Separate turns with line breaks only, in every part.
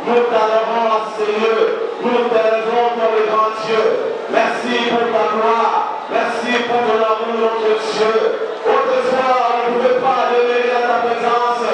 Nous t'adorons, Seigneur. Nous t'élevons dans le grand Dieu. Merci pour ta gloire. Merci pour ton amour, notre Dieu. Autrefois, on ne pouvait pas demeurer à ta présence.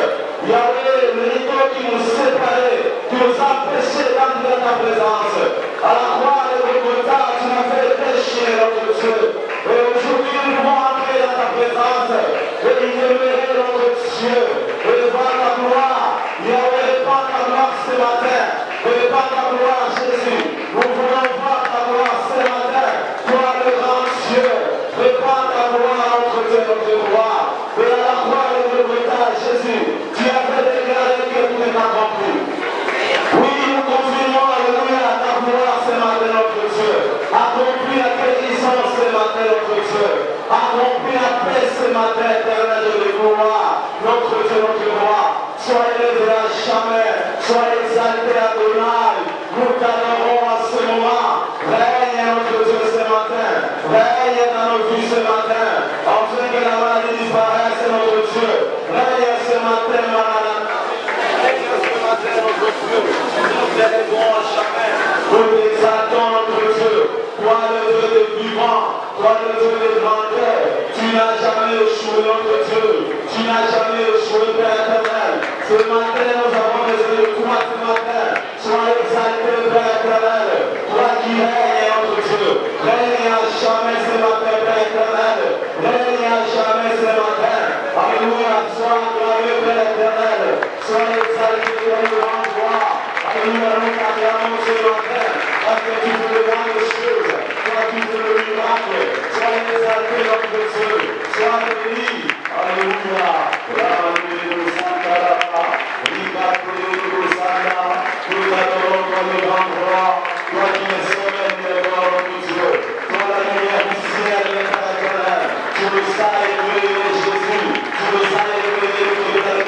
Yahweh, le rideau qui nous séparait, qui nous empêchait d'entrer dans ta présence. À la croix de Golgotha, tu m'as fait pécher, notre Dieu. Et aujourd'hui, nous pouvons entrer dans ta présence et y demeurer, notre Dieu. Et voir ta gloire. Yahweh, répand ta gloire ce matin. Répand ta gloire, Jésus. Nous voulons voir ta gloire ce matin. Toi, le grand Dieu. Répand ta gloire, notre Dieu, notre roi. Et à la croix de Golgotha, Jésus, tu as fait déclarer que tout est accompli. Oui, nous confirmons, alléluia, ta gloire ce matin, notre Dieu. Accomplis la guérison ce matin, notre Dieu. Accomplis la paix ce matin, éternel de gloire, notre Dieu, notre roi. Sois élevé à jamais, sois exalté à Adonai. Nous t'adorons à ce moment. Règne, notre Dieu, ce matin. Règne dans nos vies ce matin. Enfin que la maladie disparaisse, notre Dieu. Règne ce matin, Maranatha. Règne ce matin, notre Dieu. Nous t'élevons à jamais. Nous t'exaltons, notre Dieu. Toi, le Dieu des vivants. Toi, le Dieu des grandeurs. Tu n'as jamais échoué, notre Dieu. Tu n'as jamais échoué, Père éternel. Ce matin, nous avons besoin de toi ce matin. Sois exalté, Père éternel. Toi qui règnes, notre Dieu. Règne à jamais ce matin, Père éternel. Règne à jamais ce matin. Alléluia, sois acclamé, Père éternel. Sois exalté dans le grand roi. Alléluia, nous t'acclamons ce matin. Parce que tu fais de grandes choses. Toi qui fais le miracle. Sois exalté, notre Dieu. Sois béni. Alléluia. Nous t'adorons comme le grand roi, toi qui es souverain de gloire, notre Dieu. Toi la lumière du ciel, Père éternel. Tu nous as éclairé, Jésus. Tu nous as éclairé, le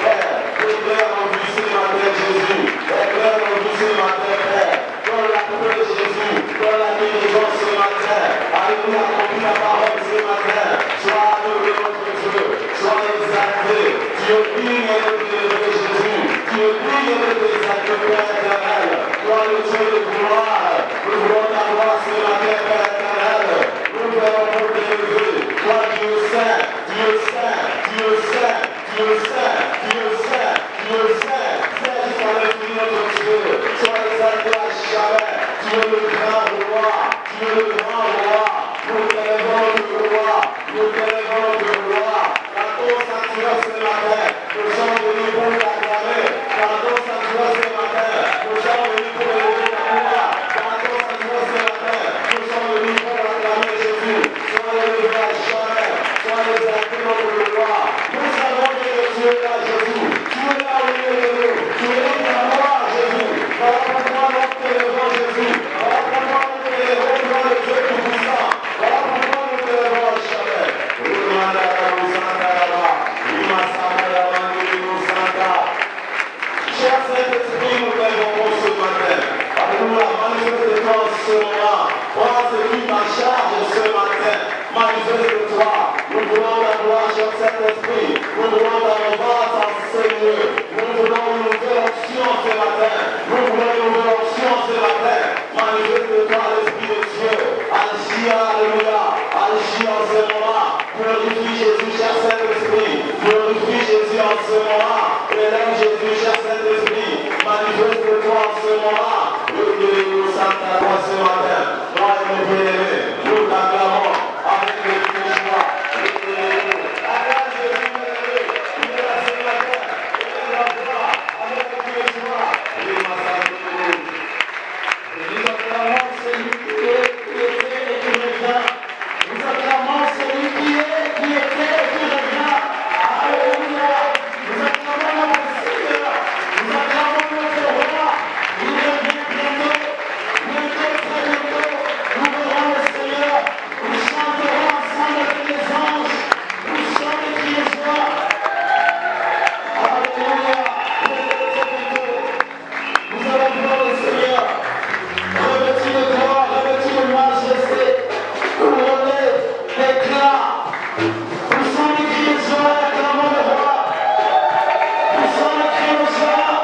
Père. Éclaire nos vies ce matin, Jésus. Éclaire nos vies ce matin, Père. Donne la paix, Jésus. Donne la guérison ce matin. Alléluia, accomplis la parole ce matin. Sois adoré, notre Dieu. Sois exalté. Tu es digne de t'élever, Jésus. Tu es digne de t'exalter, Père éternel. Toi, le Dieu de gloire. Nous voulons ta gloire ce matin, Père éternel. Nous voulons pour t'élever. Toi, Dieu saint, Dieu saint, Dieu saint, Dieu saint, Dieu saint, Dieu saint. C'est jusqu'à l'infini, notre Dieu. Sois exalté à jamais. Tu es le grand roi. Tu es le grand roi. Nous t'élevons le roi. Nous t'élevons le roi. Dans ton sanctuaire ce matin, nous sommes venus pour t'acclamer. Dans ton sanctuaire ce matin, nous sommes venus pour élever ta gloire. Dans ton sanctuaire ce matin, nous sommes venus pour acclamer Jésus. Sois élevé à jamais. Sois exalté notre roi. Nous savons que tu es là, Jésus. Tu es là au milieu de nous. Tu es là ta gloire, Jésus. Voilà pourquoi nous t'élevons, Jésus. Voilà pourquoi nous t'élevons, toi le Dieu tout-puissant. Voilà pourquoi nous t'élevons à jamais. Cher Saint-Esprit, nous t'invoquons ce matin. Alléluia, manifeste-toi en ce moment. Prends ce qui t'en charge ce matin. Manifeste-toi. Nous voulons la gloire, cher Saint-Esprit. Nous voulons ta revanche en Seigneur. Nous voulons une nouvelle option ce matin. Nous voulons une nouvelle option ce matin. Manifeste-toi, l'Esprit de Dieu. Agis, alléluia. Agis en ce moment. Glorifie Jésus, cher Saint-Esprit. Glorifie Jésus en ce moment. Élève Jésus, cher Saint-Esprit. Manifeste-toi en ce moment. Nous Santa toi ce matin. Toi et mon bien-aimé, nous t'acclamons avec le joie. Acclame Jésus, bien-aimé. Il est là ce matin. Il est là avec le joie. Nous acclamons celui qui est, qui était et qui revient. Nous acclamons celui qui est, qui était et qui revient. Alléluia. Nous acclamons notre Seigneur. Nous acclamons notre roi. Il revient bientôt. Bientôt, très bientôt. Nous verrons le Seigneur. Nous chanterons ensemble avec les anges. Nous chantons et crier joie. Alléluia. Bientôt, très bientôt. Nous allons voir le Seigneur. Revêtu de gloire, revêtu de majesté. Couronné d'éclat. Nous sommes les cris de joie et acclamons le roi. Nous sommes les cris de joie.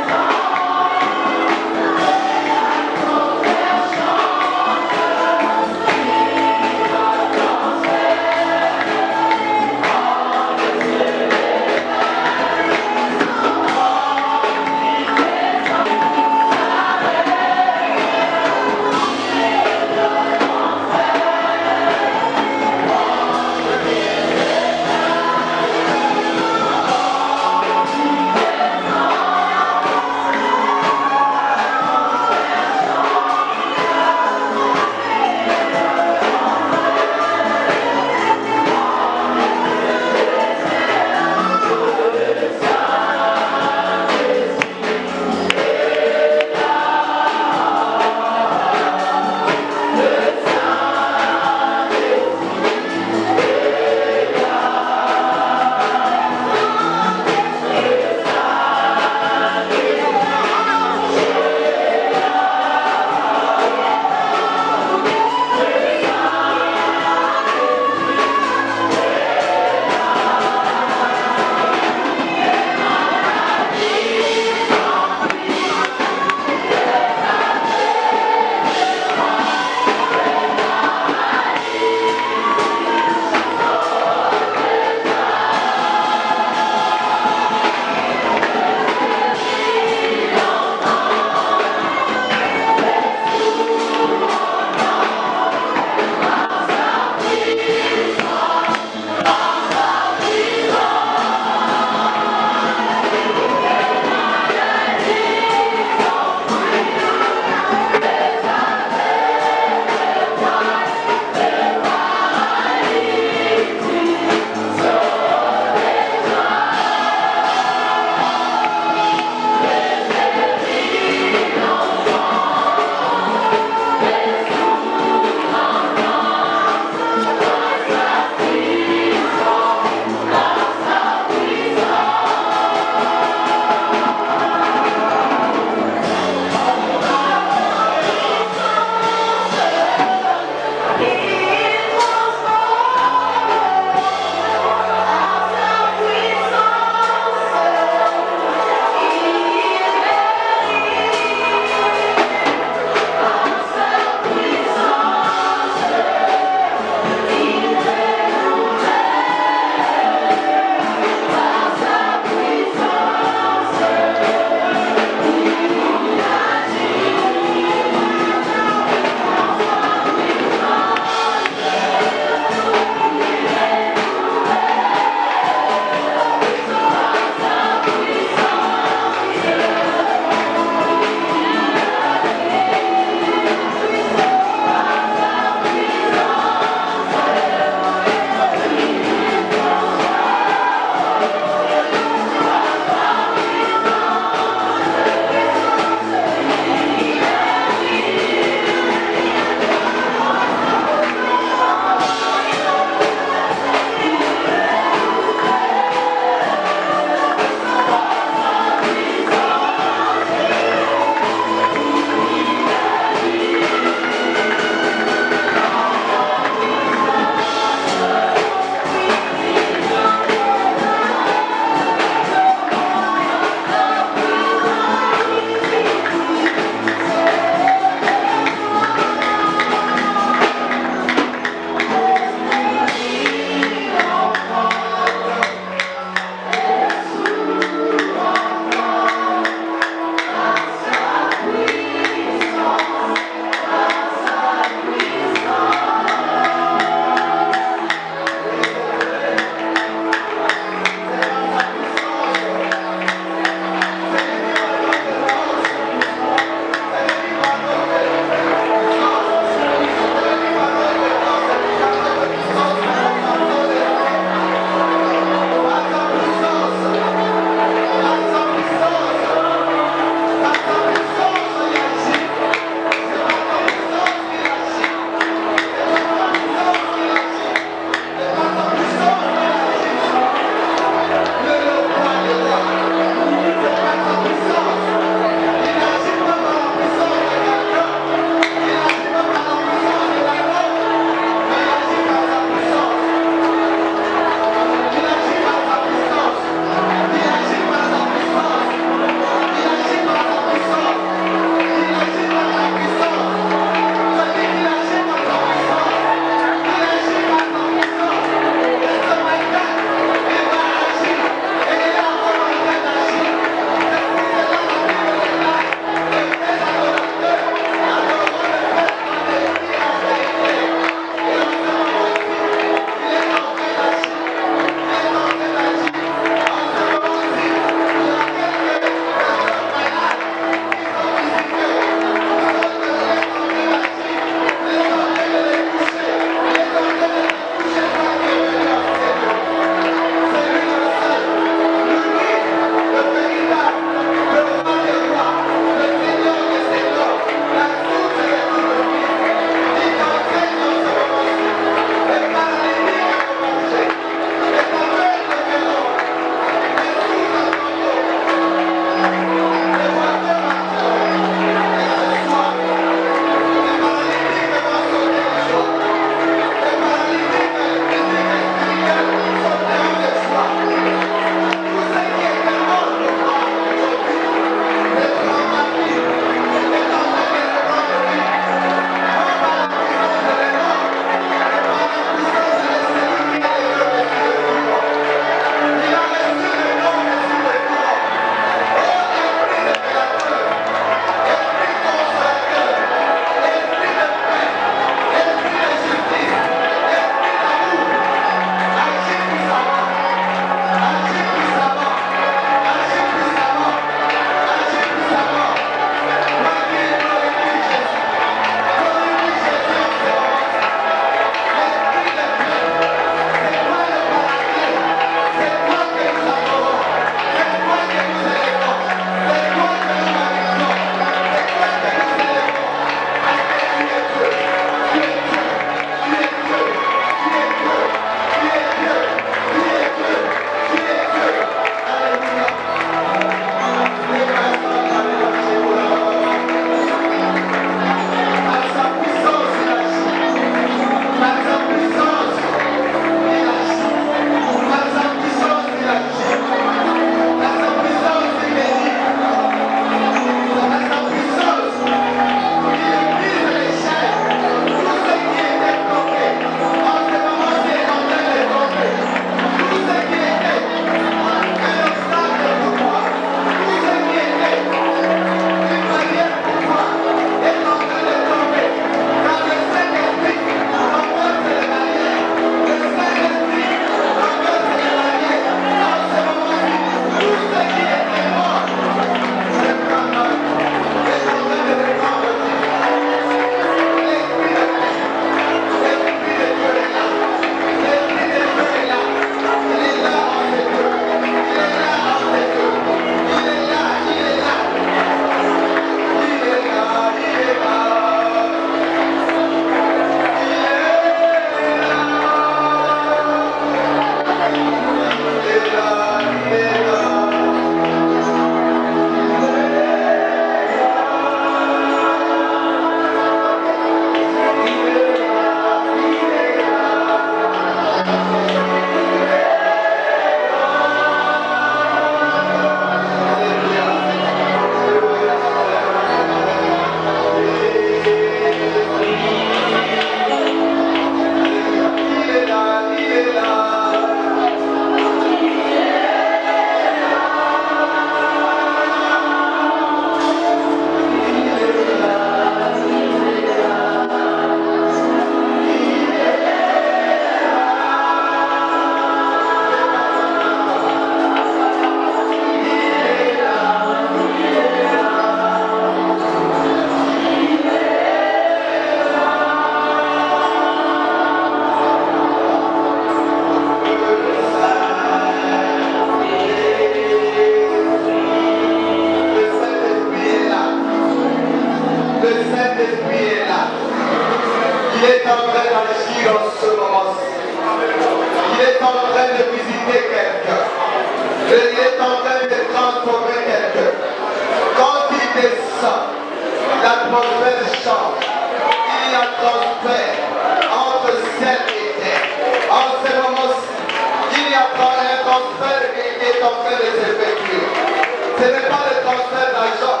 Ce n'est pas le transfert d'argent,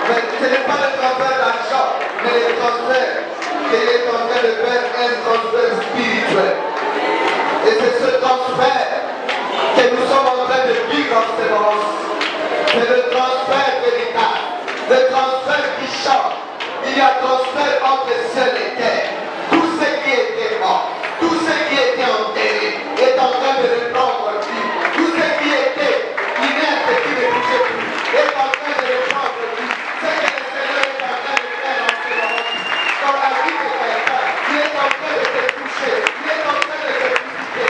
mais ce n'est pas le transfert d'argent, mais le transfert qu'il est en train de faire un transfert spirituel. Et c'est ce transfert que nous sommes en train de vivre en ce moment. C'est le transfert véritable, le transfert qui change. Il y a transfert entre ciel et terre. Tout ce qui était mort, tout ce qui était enterré est en train de reprendre vie. Tout ce qui était inerte et qui ne bougeait plus est en train de reprendre vie. Ce que le Seigneur est en train de faire en ce moment, dans la vie de quelqu'un, il est en train de te toucher, il est en train de te visiter.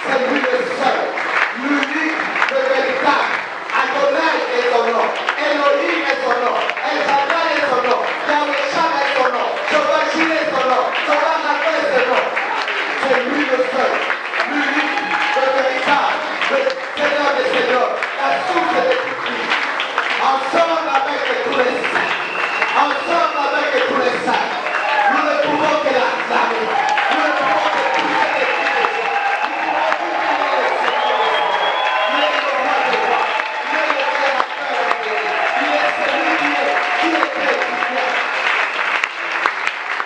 C'est lui le seul, l'unique, le véritable. Adonai est son nom, Elohim est son nom, El Shaddai est son nom, Yahweh Sham est son nom, Jehovah Jireh est son nom, Jehovah Rapha est son nom. C'est lui le seul, l'unique, le véritable, le Seigneur des Seigneurs, la source de toute vie. Ensemble avec tous les saints, ensemble avec tous les saints, nous ne pouvons que l'acclamer, nous ne pouvons que toucher les pieds de Dieu, nous pouvons que prier le Seigneur des Seigneurs. Il est le roi des rois, il est le créateur des pays, il est celui qui est très bien.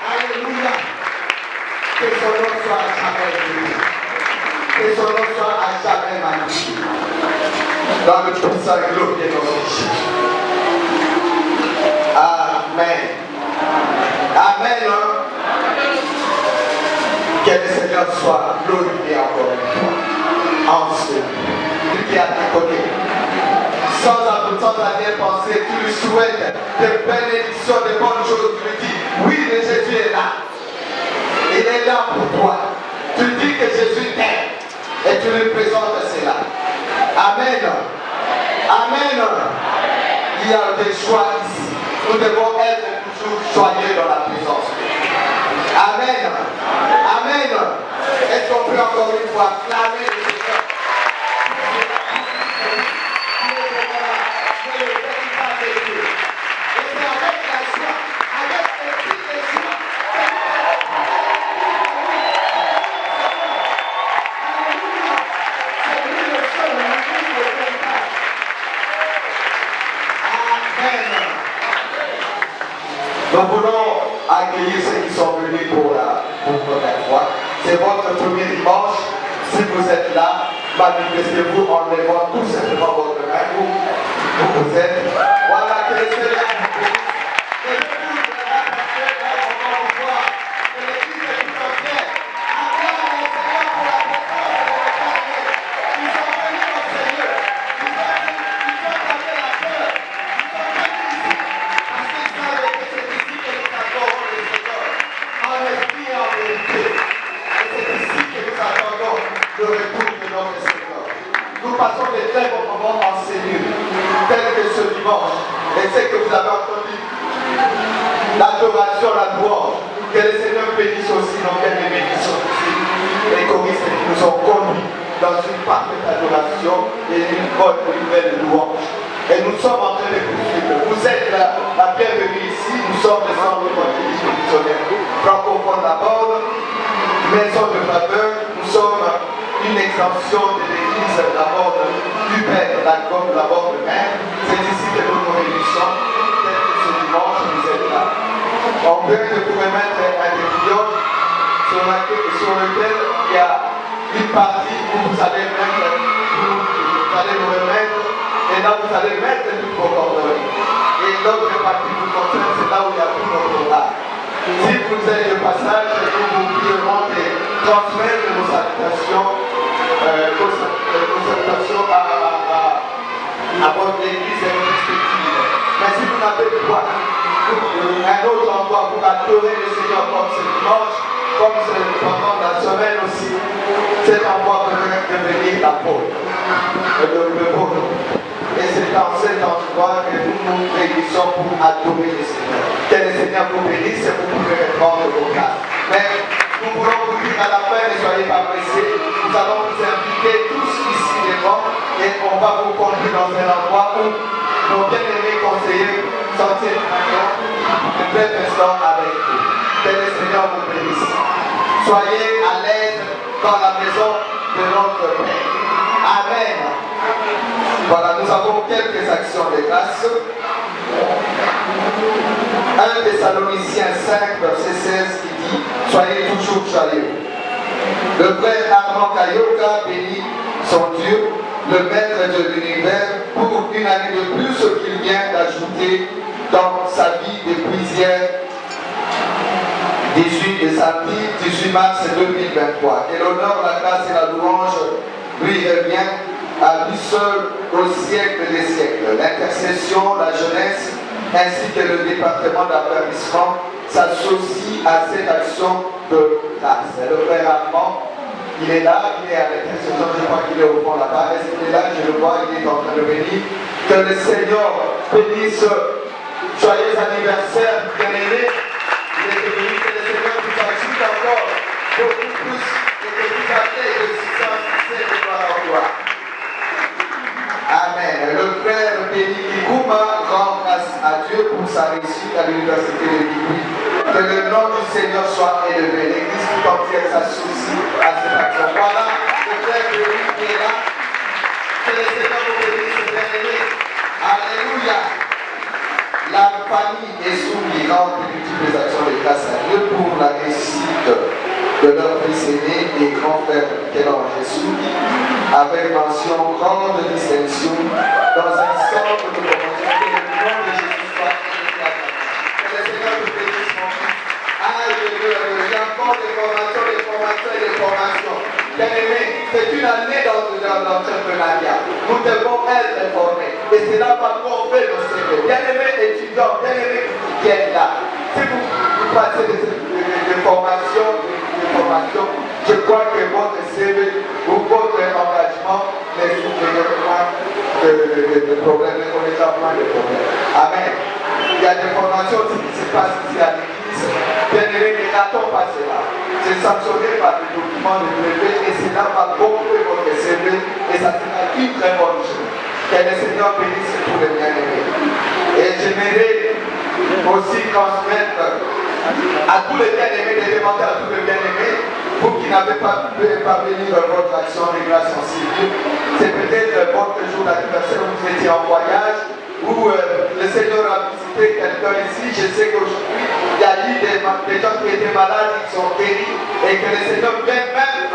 Alléluia. Que son nom soit à jamais béni. Que son nom soit à jamais magnifié. Dans le puissant et glorieux nom de Jésus. Amen. Amen. Que le Seigneur soit glorifié encore une fois. En ce lui qui est à tes côtés. Sans arrière-pensée, tu lui souhaites des bénédictions, des bonnes choses. Tu lui dis, oui, mais Jésus est là. Il est là pour toi. Tu dis que Jésus t'aime et tu lui présentes cela. Amen. Amen. Il y a des choix ici. Nous devons être toujours joyeux dans la présence. Amen. Amen. Est-ce qu'on peut encore une fois clamer le Seigneur? Nous voulons accueillir ceux qui sont venus pour la première fois. C'est votre premier dimanche. Si vous êtes là, manifestez-vous en levant tout simplement votre main. Vous êtes. Voilà, que le Seigneur vous bénisse. Que le Dieu de la pasteur va vous voir. Que l'Église est tout entière. Acclame le Seigneur pour la présence de vos familles. Ils sont venus au Seigneur. Ils ont tapé la peur. Ils sont venus ici. Parce qu'ils savent que c'est ici que nous adorons le Seigneur. En esprit et en vérité. Et c'est ici que nous attendons le retour de notre Seigneur. Nous passons des très bons moments en Seigneur, tel que ce dimanche. Et c'est que vous avez entendu l'adoration, la louange. Que le Seigneur bénisse aussi nos bien-aimés qui sont ici. Les choristes qui nous ont conduits dans une parfaite adoration et une bonne nouvelle louange. Et nous sommes en train de poursuivre. Vous êtes la bienvenue ici. Nous sommes les centres évangéliques missionnaires francophones d'abord, maison de faveur. Nous sommes une extension de l'église d'abord du Père, comme d'abord de Mère. C'est ici que nous nous réunissons. Tel que ce dimanche, vous êtes là. On veut que vous remettre un épisode sur lequel il y a une partie où vous allez mettre, vous allez vous remettre, et là vous allez mettre toutes vos coordonnées. Et l'autre partie vous concerne, c'est là où il y a tout nos programmes. Si vous êtes de passage, nous vous prierons de transmettre nos salutations, à votre église et votre respective. Mais si vous n'avez pas un autre endroit pour adorer le Seigneur comme ce dimanche, comme pendant la semaine aussi, cet endroit peut devenir la porte, le vôtre. Et c'est dans cet endroit que nous nous réunissons pour adorer le Seigneur. Que le Seigneur vous bénisse et vous pouvez reprendre vos places. Mais nous voulons vous dire à la fin, ne soyez pas pressés. Nous allons vous inviter tous ici devant et on va vous conduire dans un endroit où nos bien-aimés conseillers sont un bref instant avec vous. Que le Seigneur vous bénisse. Soyez à l'aise dans la maison de notre Père. Amen. Voilà, nous nous avons quelques actions de grâce. 1 Thessaloniciens 5, verset 16 qui dit « Soyez toujours joyeux ». Le frère Armand Kayoka bénit son Dieu, le maître de l'univers, pour une année de plus qu'il vient d'ajouter dans sa vie depuis hier, 18 samedi 18 mars 2023. Et l'honneur, la grâce et la louange lui revient à lui seul au siècle des siècles. L'intercession, la jeunesse, ainsi que le département d'affermissement s'associent à cette action de grâce. Le frère Armand, il est là, il est à l'intercession, je crois qu'il est au fond là-bas. Est-ce qu'il est là? Je le vois, il est en train de venir. Que le Seigneur bénisse. Joyeux anniversaire, bien-aimé. Il est venu, que le Seigneur vous ajoute encore beaucoup plus et que vous avez de puissance, c'est de gloire en gloire. Amen. Le frère Béni Kikouma rend grâce à Dieu pour sa réussite à l'université de Liguy. Que le nom du Seigneur soit élevé. L'église tout entière s'associe à cette action. Voilà le frère Béni qui est là. Que le Seigneur vous bénisse, bien-aimé. Alléluia. La famille est soumise à de multiples actions de grâce à Dieu pour la réussite de leur fils aîné et grand frère Michel-Ange Jésus, avec mention grande distinction dans un centre de promotion que le nom de Jésus soit élevé. Que le Seigneur vous bénisse, mon fils. Alléluia. Il y a encore des formations et des formations. Bien-aimés, c'est une année dans l'entrepreneuriat. Nous devons être formés. Et c'est là par quoi on fait nos CV. Bien-aimés étudiants, bien-aimés qui êtes là. Si vous passez des formations, je crois que votre CV ou votre engagement ne souffrira pas de problèmes, ne connaîtra pas de problèmes. Amen. Il y a des formations aussi qui se passent ici à l'église. Bien-aimés, ne ratons pas cela. C'est sanctionné par le document de brevet et c'est là par gonfler votre CV et ça sera une très bonne chose. Que le Seigneur bénisse tous les bien-aimés. Et j'aimerais aussi transmettre à tous les bien-aimés, de demander à tous les bien-aimés, vous qui n'avez pas pu venir à votre action de grâce en civil, c'est peut-être votre jour d'anniversaire où vous étiez en voyage, où le Seigneur a visité quelqu'un ici. Je sais qu'aujourd'hui, il y a eu des gens qui étaient malades, qui sont guéris, et que le Seigneur vient même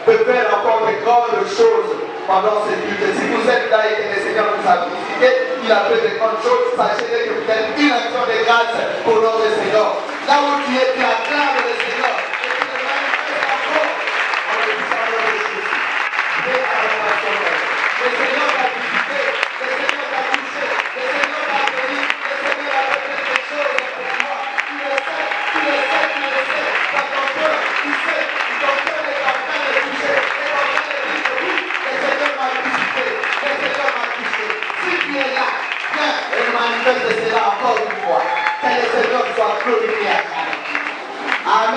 peut faire encore de grandes choses pendant ce culte. Si vous êtes là et que le Seigneur vous a visité, il a fait de grandes choses, sachez que vous êtes une action de grâce pour notre Seigneur. Là où tu es, tu acclames le Seigneur. Et tu le manifestes encore en le puissant de Jésus. Le Seigneur t'a visité, le Seigneur t'a touché, le Seigneur t'a béni, le Seigneur a fait quelque chose pour toi. Tu le sais, tu le sais, tu le sais. Dans ton cœur, tu sais, ton cœur est en train de toucher. Et en train de dire que oui, le Seigneur m'a visité, le Seigneur m'a touché. Si tu es là, viens et manifeste cela encore une fois. Que le Seigneur soit glorifié à jamais. Amen.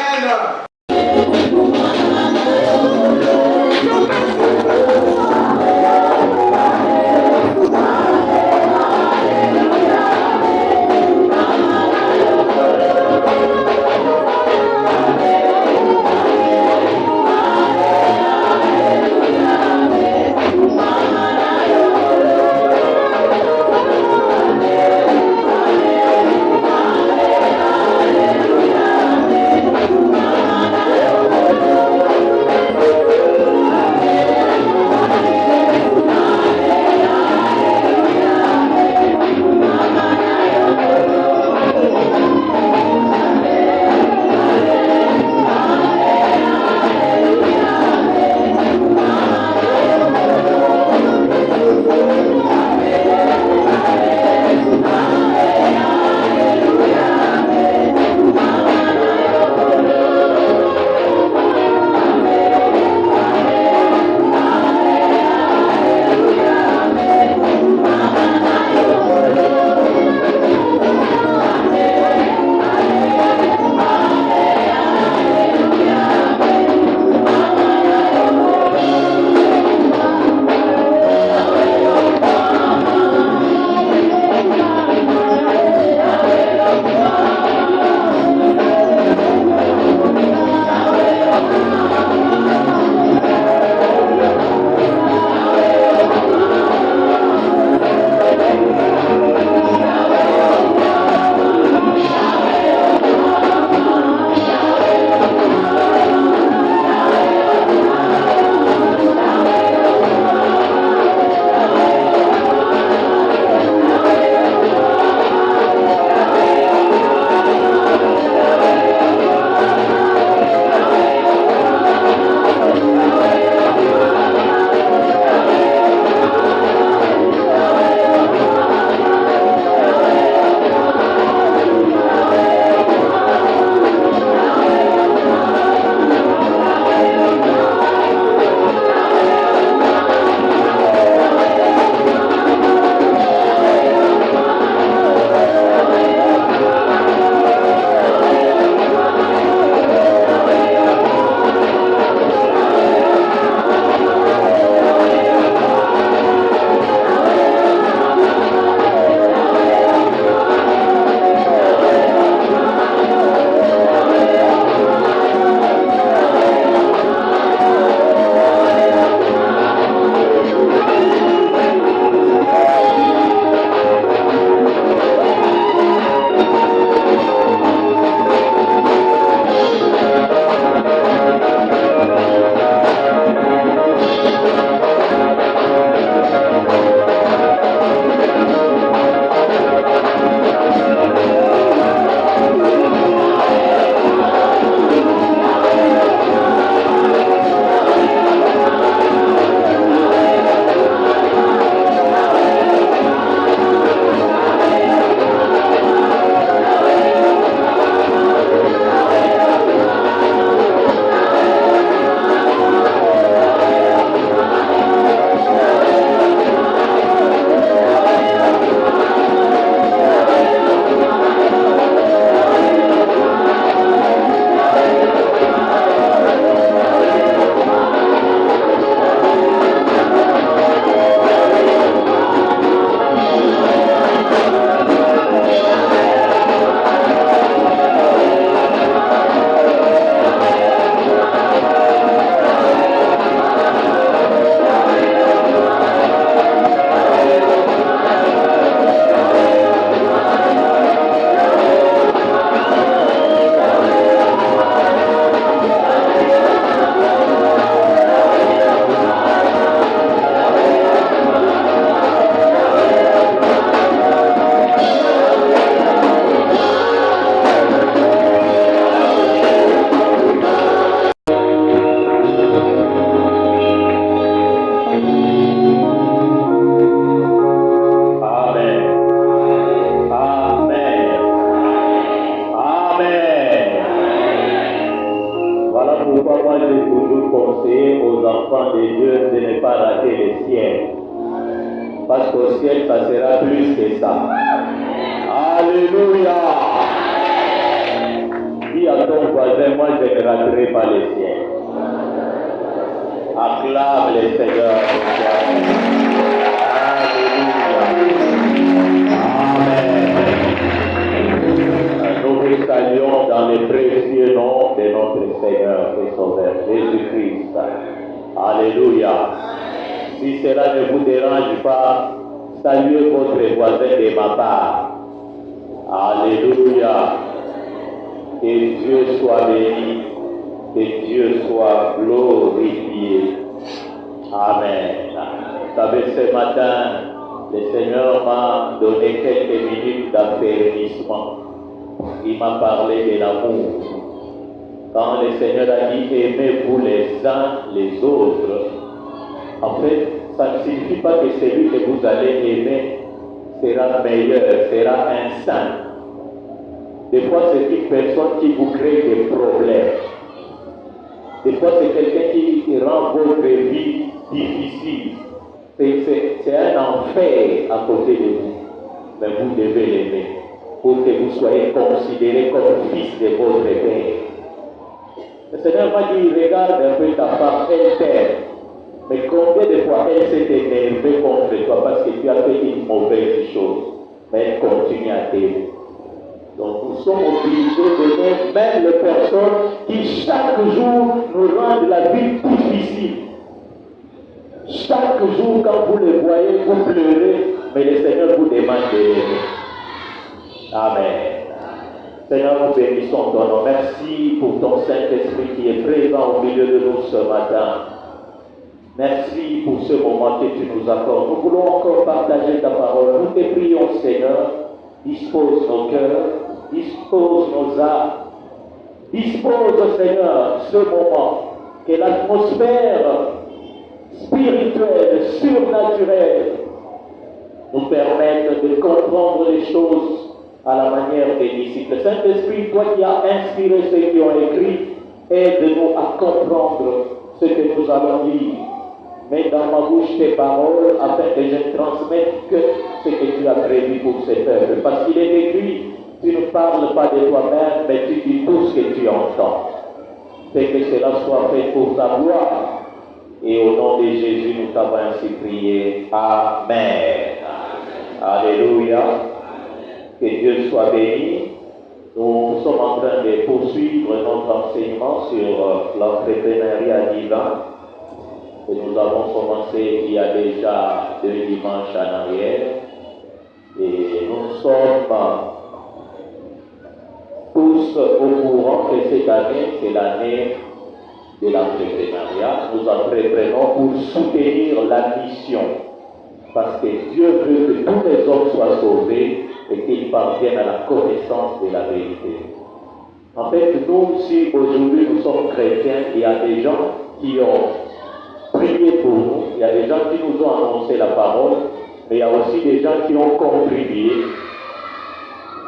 Parce qu'au ciel, ça sera plus que ça. Alléluia. Dis à ton voisin, moi je ne raterai pas le ciel. Acclame le Seigneur. Nous vous saluons dans le précieux nom de notre Seigneur et Sauveur Jésus-Christ. Alléluia. Si cela ne vous dérange pas, saluez votre voisin de ma part. Alléluia. Que Dieu soit béni, que Dieu soit glorifié. Amen. Vous savez, ce matin, le Seigneur m'a donné quelques minutes d'affermissement. Il m'a parlé de l'amour. Quand le Seigneur a dit aimez-vous les uns les autres, en fait, ça ne signifie pas que celui que vous allez aimer sera meilleur, sera un saint. Des fois, c'est une personne qui vous crée des problèmes. Des fois, c'est quelqu'un qui rend votre vie difficile. C'est un enfer à côté de vous. Mais vous devez l'aimer pour que vous soyez considéré comme fils de votre Père. Le Seigneur m'a dit, regarde un peu ta femme, elle t'aime. Mais combien de fois elle s'est énervée contre toi parce que tu as fait une mauvaise chose. Mais elle continue à t'aimer. Donc nous sommes obligés d'aimer même les personnes qui chaque jour nous rendent la vie difficile. Chaque jour quand vous les voyez, vous pleurez, mais le Seigneur vous demande de l'aimer. Amen. Seigneur, nous bénissons ton nom. Merci pour ton Saint-Esprit qui est présent au milieu de nous ce matin. Merci pour ce moment que tu nous accordes. Nous voulons encore partager ta parole. Nous te prions, Seigneur. Dispose nos cœurs, dispose nos âmes. Dispose, Seigneur, ce moment. Que l'atmosphère spirituelle, surnaturelle, nous permette de comprendre les choses à la manière des disciples. Saint-Esprit, toi qui as inspiré ceux qui ont écrit, aide-nous à comprendre ce que nous allons lire. Mets dans ma bouche tes paroles afin que je ne transmette que ce que tu as prévu pour ce peuple. Parce qu'il est écrit, tu ne parles pas de toi-même, mais tu dis tout ce que tu entends. Fais que cela soit fait pour ta gloire. Et au nom de Jésus, nous t'avons ainsi prié. Amen. Alléluia. Que Dieu soit béni. Nous sommes en train de poursuivre notre enseignement sur l'entrepreneuriat divin. Et nous avons commencé il y a déjà 2 dimanches en arrière. Et nous sommes tous au courant que cette année, c'est l'année de l'entrepreneuriat. Nous entreprenons pour soutenir la mission. Parce que Dieu veut que tous les hommes soient sauvés et qu'ils parviennent à la connaissance de la vérité. En fait, nous, si aujourd'hui nous sommes chrétiens, il y a des gens qui ont prié pour nous, il y a des gens qui nous ont annoncé la parole, mais il y a aussi des gens qui ont contribué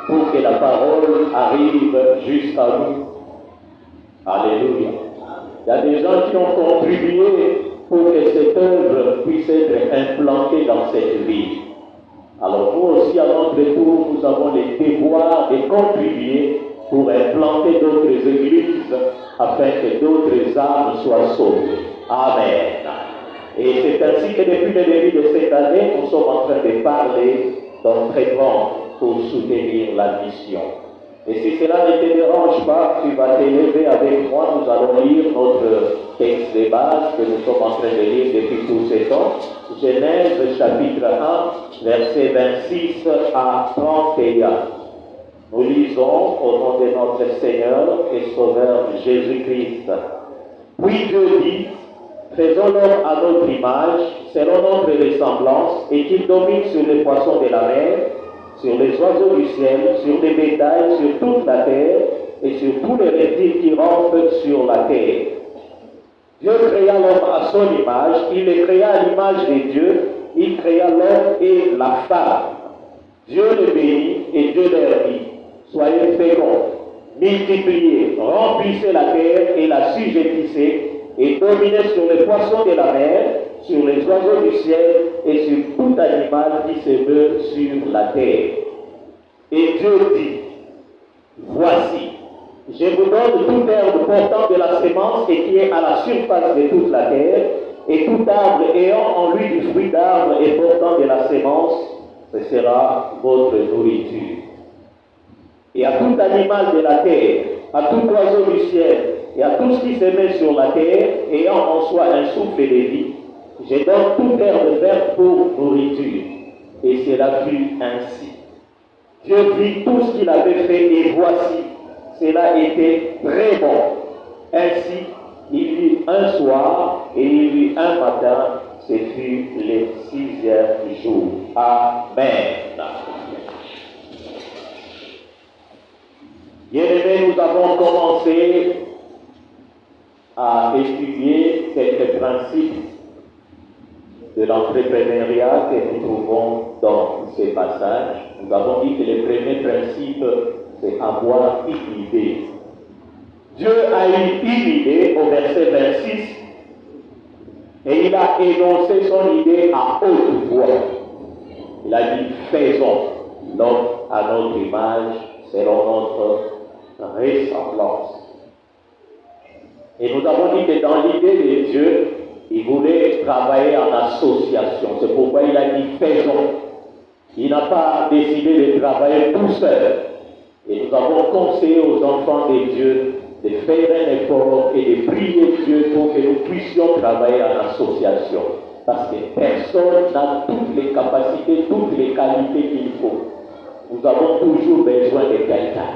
pour que la parole arrive jusqu'à nous. Alléluia. Il y a des gens qui ont contribué pour que cette œuvre puisse être implantée dans cette ville. Alors nous aussi, à notre tour, nous avons les devoirs de contribuer pour implanter d'autres églises afin que d'autres âmes soient sauvées. Amen. Et c'est ainsi que depuis le début de cette année, nous sommes en train de parler d'entraînement pour soutenir la mission. Et si cela ne te dérange pas, tu vas t'élever avec moi. Nous allons lire notre texte de base que nous sommes en train de lire depuis tous ces temps. Genèse chapitre 1, versets 26 à 31. Nous lisons au nom de notre Seigneur et Sauveur Jésus-Christ. Puis Dieu dit, faisons l'homme à notre image, selon notre ressemblance, et qu'il domine sur les poissons de la mer, sur les oiseaux du ciel, sur les bétails, sur toute la terre, et sur tous les reptiles qui rampent sur la terre. Dieu créa l'homme à son image, il les créa à l'image de Dieu, il créa l'homme et la femme. Dieu les bénit et Dieu leur dit, soyez féconds, multipliez, remplissez la terre et la sujettissez, et dominez sur les poissons de la mer, sur les oiseaux du ciel et sur tout tout animal qui se meut sur la terre. Et Dieu dit, voici, je vous donne tout herbe portant de la sémence et qui est à la surface de toute la terre, et tout arbre ayant en lui du fruit d'arbre et portant de la sémence, ce sera votre nourriture. Et à tout animal de la terre, à tout oiseau du ciel, et à tout ce qui se met sur la terre, ayant en soi un souffle de vie, je donne toute herbe verte pour nourriture. Et cela fut ainsi. Dieu vit tout ce qu'il avait fait, et voici, cela était très bon. Ainsi, il y eut un soir, et il y eut un matin, ce fut le 6e jour. Amen. Bien-aimés, nous avons commencé à étudier quelques principes de l'entrepreneuriat que nous trouvons dans ces passages. Nous avons dit que le premier principe, c'est avoir une idée. Dieu a eu une idée au verset 26 et il a énoncé son idée à haute voix. Il a dit, faisons l'homme à notre image, selon notre ressemblance. Et nous avons dit que dans l'idée de Dieu, il voulait travailler en association. C'est pourquoi il a dit faisons. Il n'a pas décidé de travailler tout seul. Et nous avons conseillé aux enfants de Dieu de faire un effort et de prier Dieu pour que nous puissions travailler en association. Parce que personne n'a toutes les capacités, toutes les qualités qu'il faut. Nous avons toujours besoin de quelqu'un.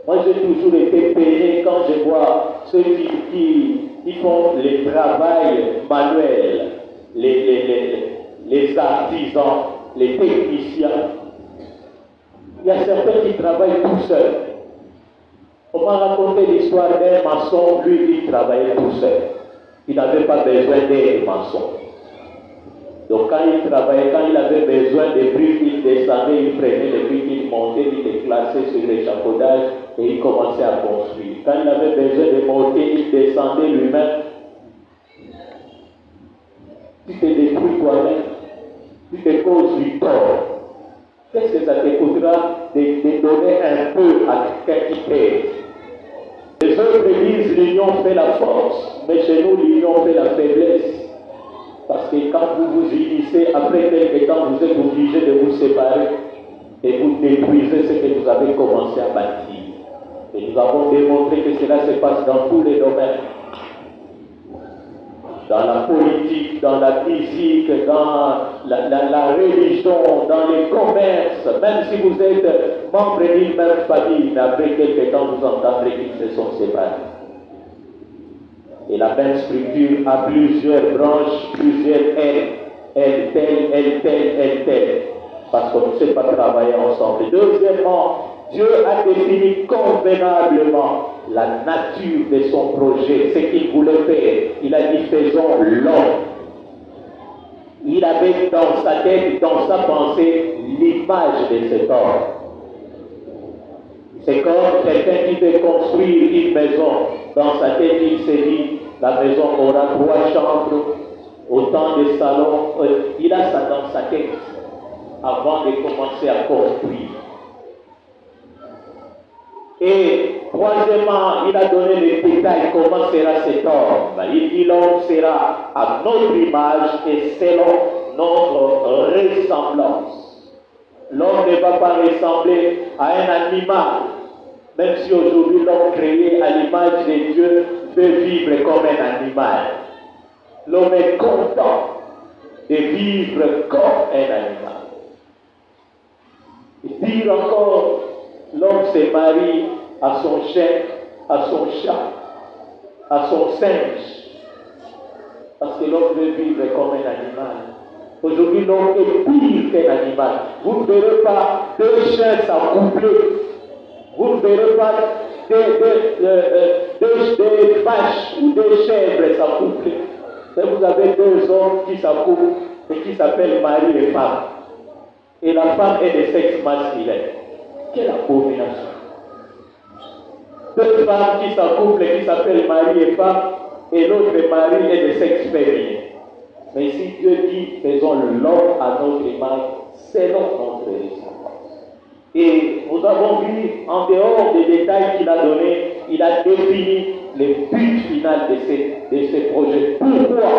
Moi, j'ai toujours été peiné quand je vois ceux qui font le travail manuel, les artisans, les techniciens. Il y a certains qui travaillent tout seuls. On m'a raconté l'histoire d'un maçon, lui, il travaillait tout seul. Il n'avait pas besoin d'aide maçon. Donc quand il travaillait, quand il avait besoin de briques, il descendait, il prenait les briques, il montait, il les classait sur l'échafaudage et il commençait à construire. Quand il avait besoin de monter, il descendait lui-même. Tu te détruis toi-même, tu te causes du tort. Qu'est-ce que ça te coûtera de donner un peu à quelqu'un qui t'aide? Les autres disent l'union fait la force, mais chez nous l'union fait la faiblesse. Parce que quand vous vous unissez, après quelques temps, vous êtes obligé de vous séparer et vous détruisez ce que vous avez commencé à bâtir. Et nous avons démontré que cela se passe dans tous les domaines. Dans la politique, dans la physique, dans la religion, dans les commerces, même si vous êtes membre d'une même famille, mais après quelques temps, vous entendrez qu'ils se sont séparés. Et la même structure a plusieurs branches, plusieurs ailes, elle telle, parce qu'on ne sait pas travailler ensemble. Deuxièmement, Dieu a défini convenablement la nature de son projet, ce qu'il voulait faire. Il a dit faisons l'homme. Il avait dans sa tête, dans sa pensée, l'image de cet homme. C'est comme quelqu'un qui veut construire une maison. Dans sa tête, il s'est dit, la maison aura 3 chambres, autant de salons. Il a ça dans sa tête avant de commencer à construire. Et troisièmement, il a donné les détails comment sera cet homme. Il dit l'homme sera à notre image et selon notre ressemblance. L'homme ne va pas ressembler à un animal. Même si aujourd'hui l'homme créé à l'image de Dieu veut vivre comme un animal. L'homme est content de vivre comme un animal. Et pire encore, l'homme se marie à son chien, à son chat, à son singe. Parce que l'homme veut vivre comme un animal. Aujourd'hui, l'homme est pire qu'un animal. Vous ne verrez pas 2 chiens s'accoupler. Vous ne verrez pas des vaches ou des chèvres s'accoupler. Vous avez 2 hommes qui s'accouplent et qui s'appellent mari et femme. Et la femme est de sexe masculin. Quelle abomination! 2 femmes qui s'accouplent et qui s'appellent mari et femme, et l'autre mari est de sexe féminin. Mais si Dieu dit, faisons l'homme à notre image, selon notre ressemblance. Et nous avons vu, en dehors des détails qu'il a donnés, il a défini le but final de ces projets. Pourquoi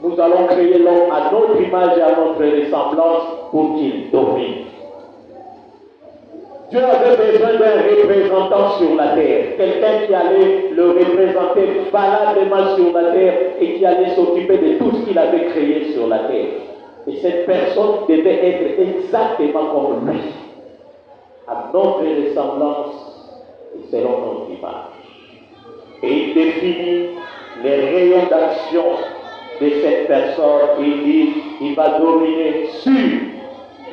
nous allons créer l'homme à notre image et à notre ressemblance pour qu'il domine. Dieu avait besoin d'un représentant sur la terre, quelqu'un qui allait le représenter valablement sur la terre et qui allait s'occuper de tout ce qu'il avait créé sur la terre. Et cette personne devait être exactement comme lui, à notre ressemblance et selon notre image. Et il définit les rayons d'action de cette personne. Il dit, il va dominer sur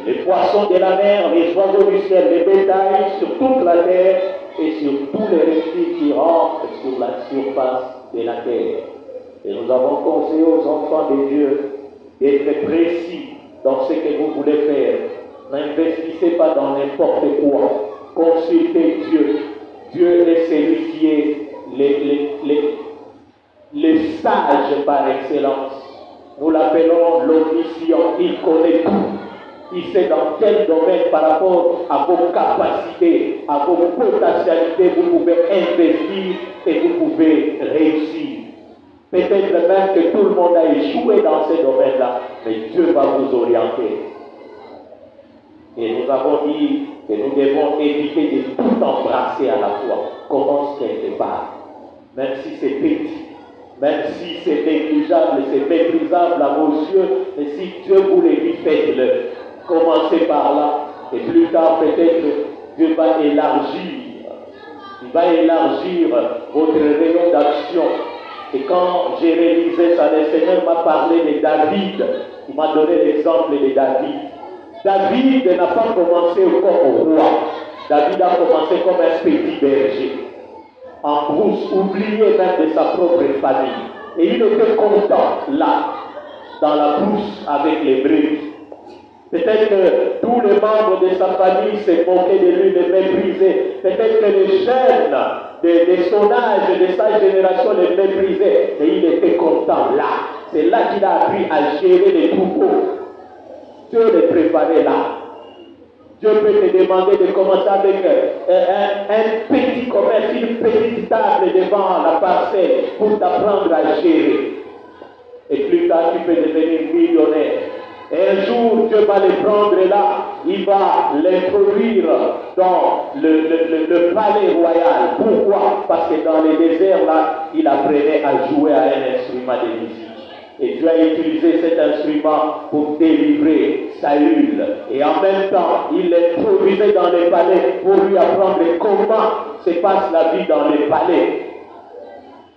les poissons de la mer, les oiseaux du ciel, les bétails, sur toute la terre et sur tous les reptiles qui rentrent sur la surface de la terre. Et nous avons conseillé aux enfants de Dieu d'être précis dans ce que vous voulez faire. N'investissez pas dans n'importe quoi. Consultez Dieu. Dieu est celui qui est le sage par excellence. Nous l'appelons l'omniscient. Il connaît tout. Il sait dans quel domaine par rapport à vos capacités, à vos potentialités, vous pouvez investir et vous pouvez réussir. Peut-être même que tout le monde a échoué dans ces domaines-là, mais Dieu va vous orienter. Et nous avons dit que nous devons éviter de tout embrasser à la fois. Commence quelque part. Même si c'est petit, même si c'est négligeable, c'est méprisable à vos yeux, mais si Dieu vous le dit, faites-le. Commencez par là, et plus tard peut-être Dieu va élargir. Il va élargir votre rayon d'action. Et quand j'ai réalisé ça, le Seigneur m'a parlé de David. Il m'a donné l'exemple de David. David n'a pas commencé comme roi. David a commencé comme un petit berger. En brousse, oublié même de sa propre famille. Et il était content là, dans la brousse avec les brebis. Peut-être que tous les membres de sa famille se moquaient de lui, le méprisaient. Peut-être que les jeunes de son âge, de sa génération, le méprisaient. Et il était content là. C'est là qu'il a appris à gérer les troupeaux. Dieu les préparait là. Dieu peut te demander de commencer avec un petit commerce, une petite table devant la parcelle pour t'apprendre à gérer. Et plus tard, tu peux devenir millionnaire. Et un jour, Dieu va le prendre là, il va l'introduire dans le palais royal. Pourquoi? Parce que dans les déserts là, il apprenait à jouer à un instrument de musique. Et Dieu a utilisé cet instrument pour délivrer Saül. Et en même temps, il l'introduisait dans les palais pour lui apprendre comment se passe la vie dans les palais.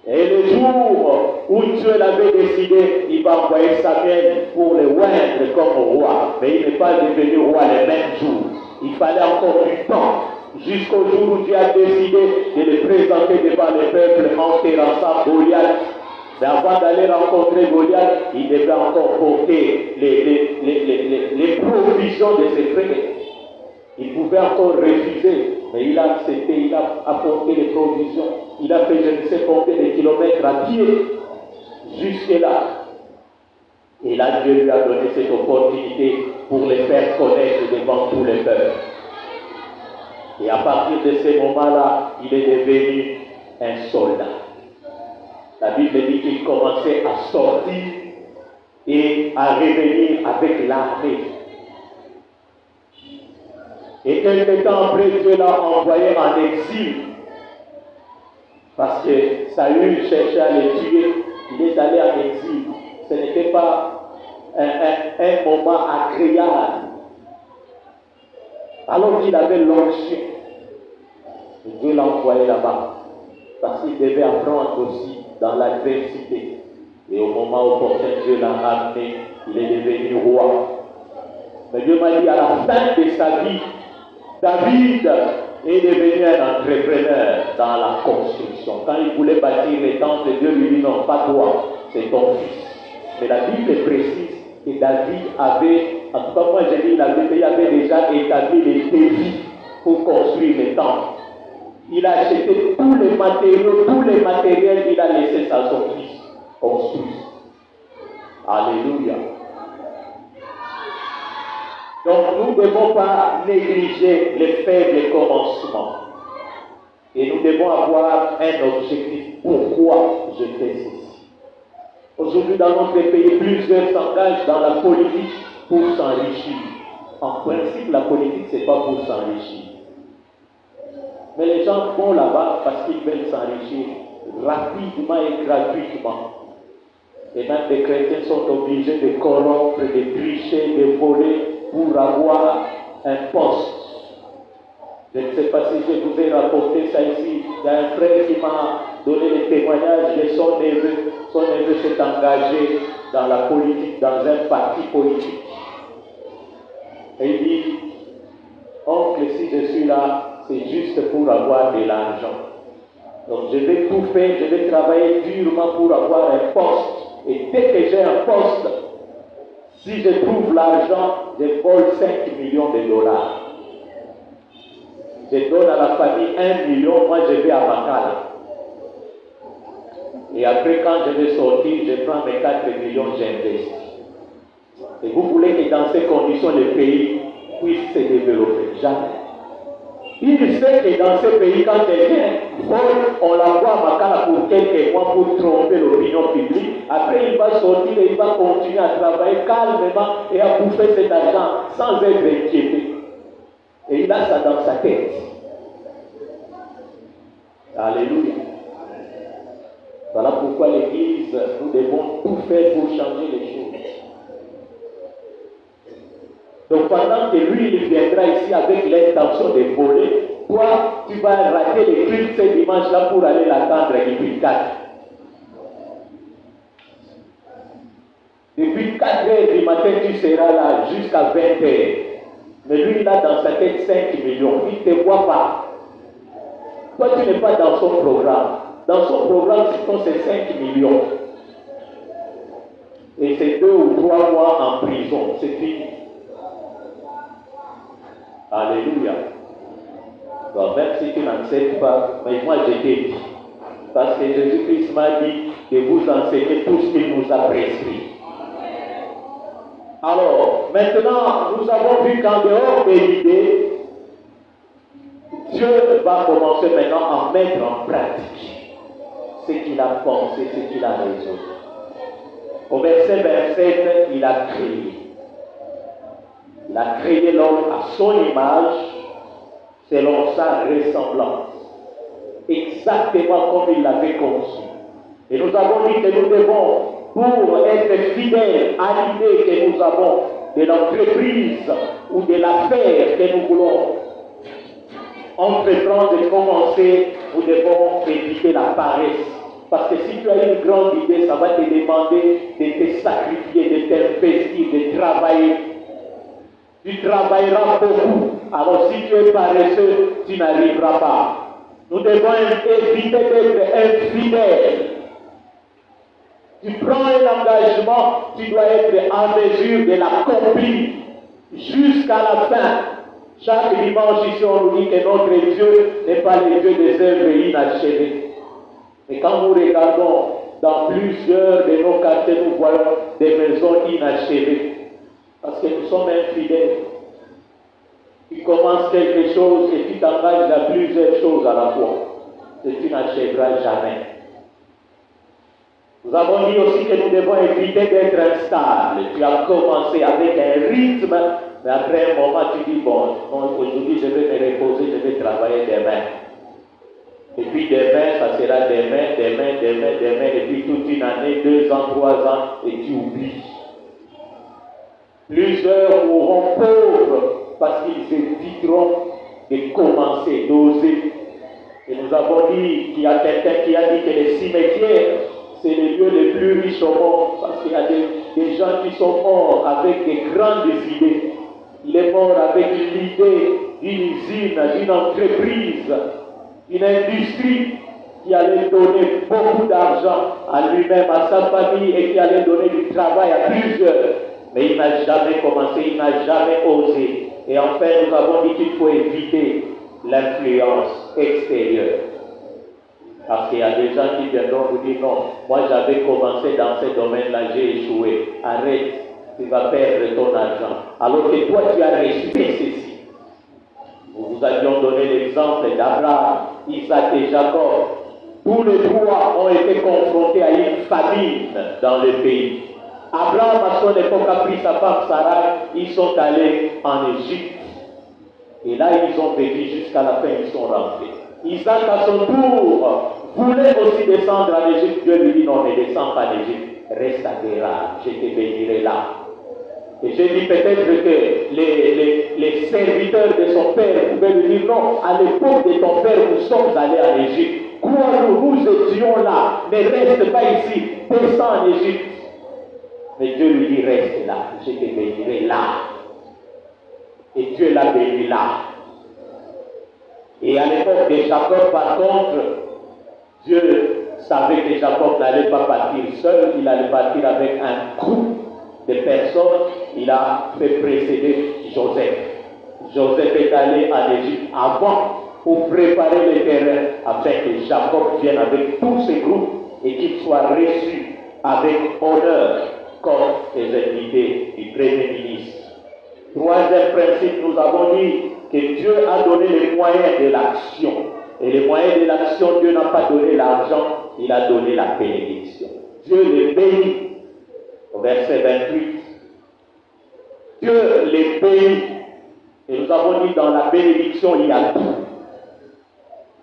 Et le jour où Dieu l'avait décidé, il va envoyer Samuel pour le oindre comme roi. Mais il n'est pas devenu roi le même jour. Il fallait encore du temps. Jusqu'au jour où Dieu a décidé de le présenter devant le peuple en terrassant Goliath. Mais avant d'aller rencontrer Goliath, il devait encore porter les provisions de ses frères. Il pouvait encore refuser, mais il a accepté, il a apporté les provisions. Il a fait je ne sais combien de kilomètres à pied jusque-là. Et là, Dieu lui a donné cette opportunité pour les faire connaître devant tous les peuples. Et à partir de ce moment-là, il est devenu un soldat. La Bible dit qu'il commençait à sortir et à revenir avec l'armée. Et quelque temps après, Dieu l'a envoyé en exil. Parce que Saül cherchait à le tuer. Il est allé en exil. Ce n'était pas un moment agréable. Alors qu'il avait l'onction. Dieu l'a envoyé là-bas. Parce qu'il devait apprendre aussi dans l'adversité. Et au moment opportun, Dieu l'a ramené. Il est devenu roi. Mais Dieu m'a dit à la fin de sa vie, David est devenu un entrepreneur dans la construction. Quand il voulait bâtir les temples, Dieu lui dit non, pas toi, c'est ton fils. Mais la Bible précise que David avait, en tout cas moi j'ai dit, il avait déjà établi les défis pour construire les temples. Il a acheté tous les matériaux, il a laissé ça à son fils construire. Alléluia. Donc nous ne devons pas négliger les faibles commencements. Et nous devons avoir un objectif. Pourquoi je fais ceci? Aujourd'hui, dans notre pays, plusieurs s'engagent dans la politique pour s'enrichir. En principe, la politique, ce n'est pas pour s'enrichir. Mais les gens vont là-bas parce qu'ils veulent s'enrichir rapidement et gratuitement. Et même les chrétiens sont obligés de corrompre, de tricher, de voler pour avoir un poste. Je ne sais pas si je vous ai rapporté ça ici. Il y a un frère qui m'a donné le témoignage de son neveu. Son neveu s'est engagé dans la politique, dans un parti politique. Et il dit, oncle, si je suis là, c'est juste pour avoir de l'argent. Donc je vais tout faire, je vais travailler durement pour avoir un poste. Et dès que j'ai un poste, si je trouve l'argent, je vole 5 millions de dollars. Je donne à la famille 1 million, moi je vais à Makala. Et après, quand je vais sortir, je prends mes 4 millions, j'investis. Et vous voulez que dans ces conditions, le pays puisse se développer? Jamais. Il sait que dans ce pays, quand quelqu'un vole, on l'envoie à Makala pour quelques mois pour tromper l'opinion publique. Après, il va sortir et il va continuer à travailler calmement et à bouffer cet argent sans être inquiété. Et il a ça dans sa tête. Alléluia. Voilà pourquoi l'Église, nous devons tout faire pour changer les choses. Donc pendant que lui, il viendra ici avec l'intention de voler, toi, tu vas rater les cultes ce dimanche-là pour aller l'attendre depuis 4. Depuis 4 heures du matin, tu seras là jusqu'à 20 heures. Mais lui, il a dans sa tête 5 millions. Il ne te voit pas. Toi, tu n'es pas dans son programme. Dans son programme, ce sont ces 5 millions. Et c'est 2 ou 3 mois en prison. C'est fini. Alléluia. Donc, même si tu n'acceptes pas, mais moi je t'ai dit. Parce que Jésus-Christ m'a dit de vous enseigner tout ce qu'il nous a prescrit. Alors, maintenant, nous avons vu qu'en dehors des idées, Dieu va commencer maintenant à mettre en pratique ce qu'il a pensé, ce qu'il a résolu. Au verset 27, il a créé. Il a créé l'homme à son image, selon sa ressemblance. Exactement comme il l'avait conçu. Et nous avons dit que nous devons, pour être fidèles à l'idée que nous avons de l'entreprise ou de l'affaire que nous voulons entreprendre et commencer, nous devons éviter la paresse. Parce que si tu as une grande idée, ça va te demander de te sacrifier, de t'investir, de travailler. Tu travailleras beaucoup. Alors si tu es paresseux, tu n'arriveras pas. Nous devons éviter d'être infidèles. Tu prends un engagement, tu dois être en mesure de l'accomplir jusqu'à la fin. Chaque dimanche ici, on nous dit que notre Dieu n'est pas le Dieu des œuvres inachevées. Et quand nous regardons dans plusieurs de nos quartiers, nous voyons des maisons inachevées. Parce que nous sommes infidèles. Tu commences quelque chose et tu t'engages à plusieurs choses à la fois. Et tu n'achèveras jamais. Nous avons dit aussi que nous devons éviter d'être instables. Tu as commencé avec un rythme, mais après un moment tu dis, bon, aujourd'hui je vais me reposer, je vais travailler demain. Et puis demain, ça sera demain, et puis toute une année, 2 ans, 3 ans, et tu oublies. Plusieurs mourront pauvres parce qu'ils éviteront de commencer, d'oser. Et nous avons dit qu'il y a quelqu'un qui a dit que les cimetières, c'est le lieu le plus riche au monde, parce qu'il y a des gens qui sont morts avec des grandes idées. Il est mort avec l'idée d'une usine, d'une entreprise, d'une industrie qui allait donner beaucoup d'argent à lui-même, à sa famille, et qui allait donner du travail à plusieurs. Mais il n'a jamais commencé, il n'a jamais osé. Et enfin, nous avons dit qu'il faut éviter l'influence extérieure. Parce qu'il y a des gens qui viendront vous dire non, moi j'avais commencé dans ce domaine-là, j'ai échoué. Arrête, tu vas perdre ton argent. Alors que toi tu as reçu ceci. Nous vous avions donné l'exemple d'Abraham, Isaac et Jacob. Tous les trois ont été confrontés à une famine dans le pays. Abraham, à son époque, a pris sa femme Sarah, ils sont allés en Égypte. Et là, ils ont vécu jusqu'à la fin, ils sont rentrés. Isaac, à son tour, voulait aussi descendre en Égypte. Dieu lui dit non, ne descends pas en Égypte, reste à Guérard, je te bénirai là. Et j'ai dit peut-être que les serviteurs de son père pouvaient lui dire non, à l'époque de ton père, nous sommes allés en Égypte. Crois-nous, nous étions là, ne reste pas ici, descends en Égypte. Mais Dieu lui dit reste là, je te bénirai là. Et Dieu l'a béni là. Et à l'époque de Jacob, par contre, Dieu savait que Jacob n'allait pas partir seul, il allait partir avec un groupe de personnes. Il a fait précéder Joseph. Joseph est allé en Égypte avant pour préparer le terrain afin que Jacob vienne avec tous ces groupes et qu'il soit reçu avec honneur comme les invités du Premier ministre. Troisième principe, nous avons dit que Dieu a donné les moyens de l'action. Et les moyens de l'action, Dieu n'a pas donné l'argent, il a donné la bénédiction. Dieu les bénit. Au verset 28. Dieu les bénit. Et nous avons dit dans la bénédiction, il y a tout.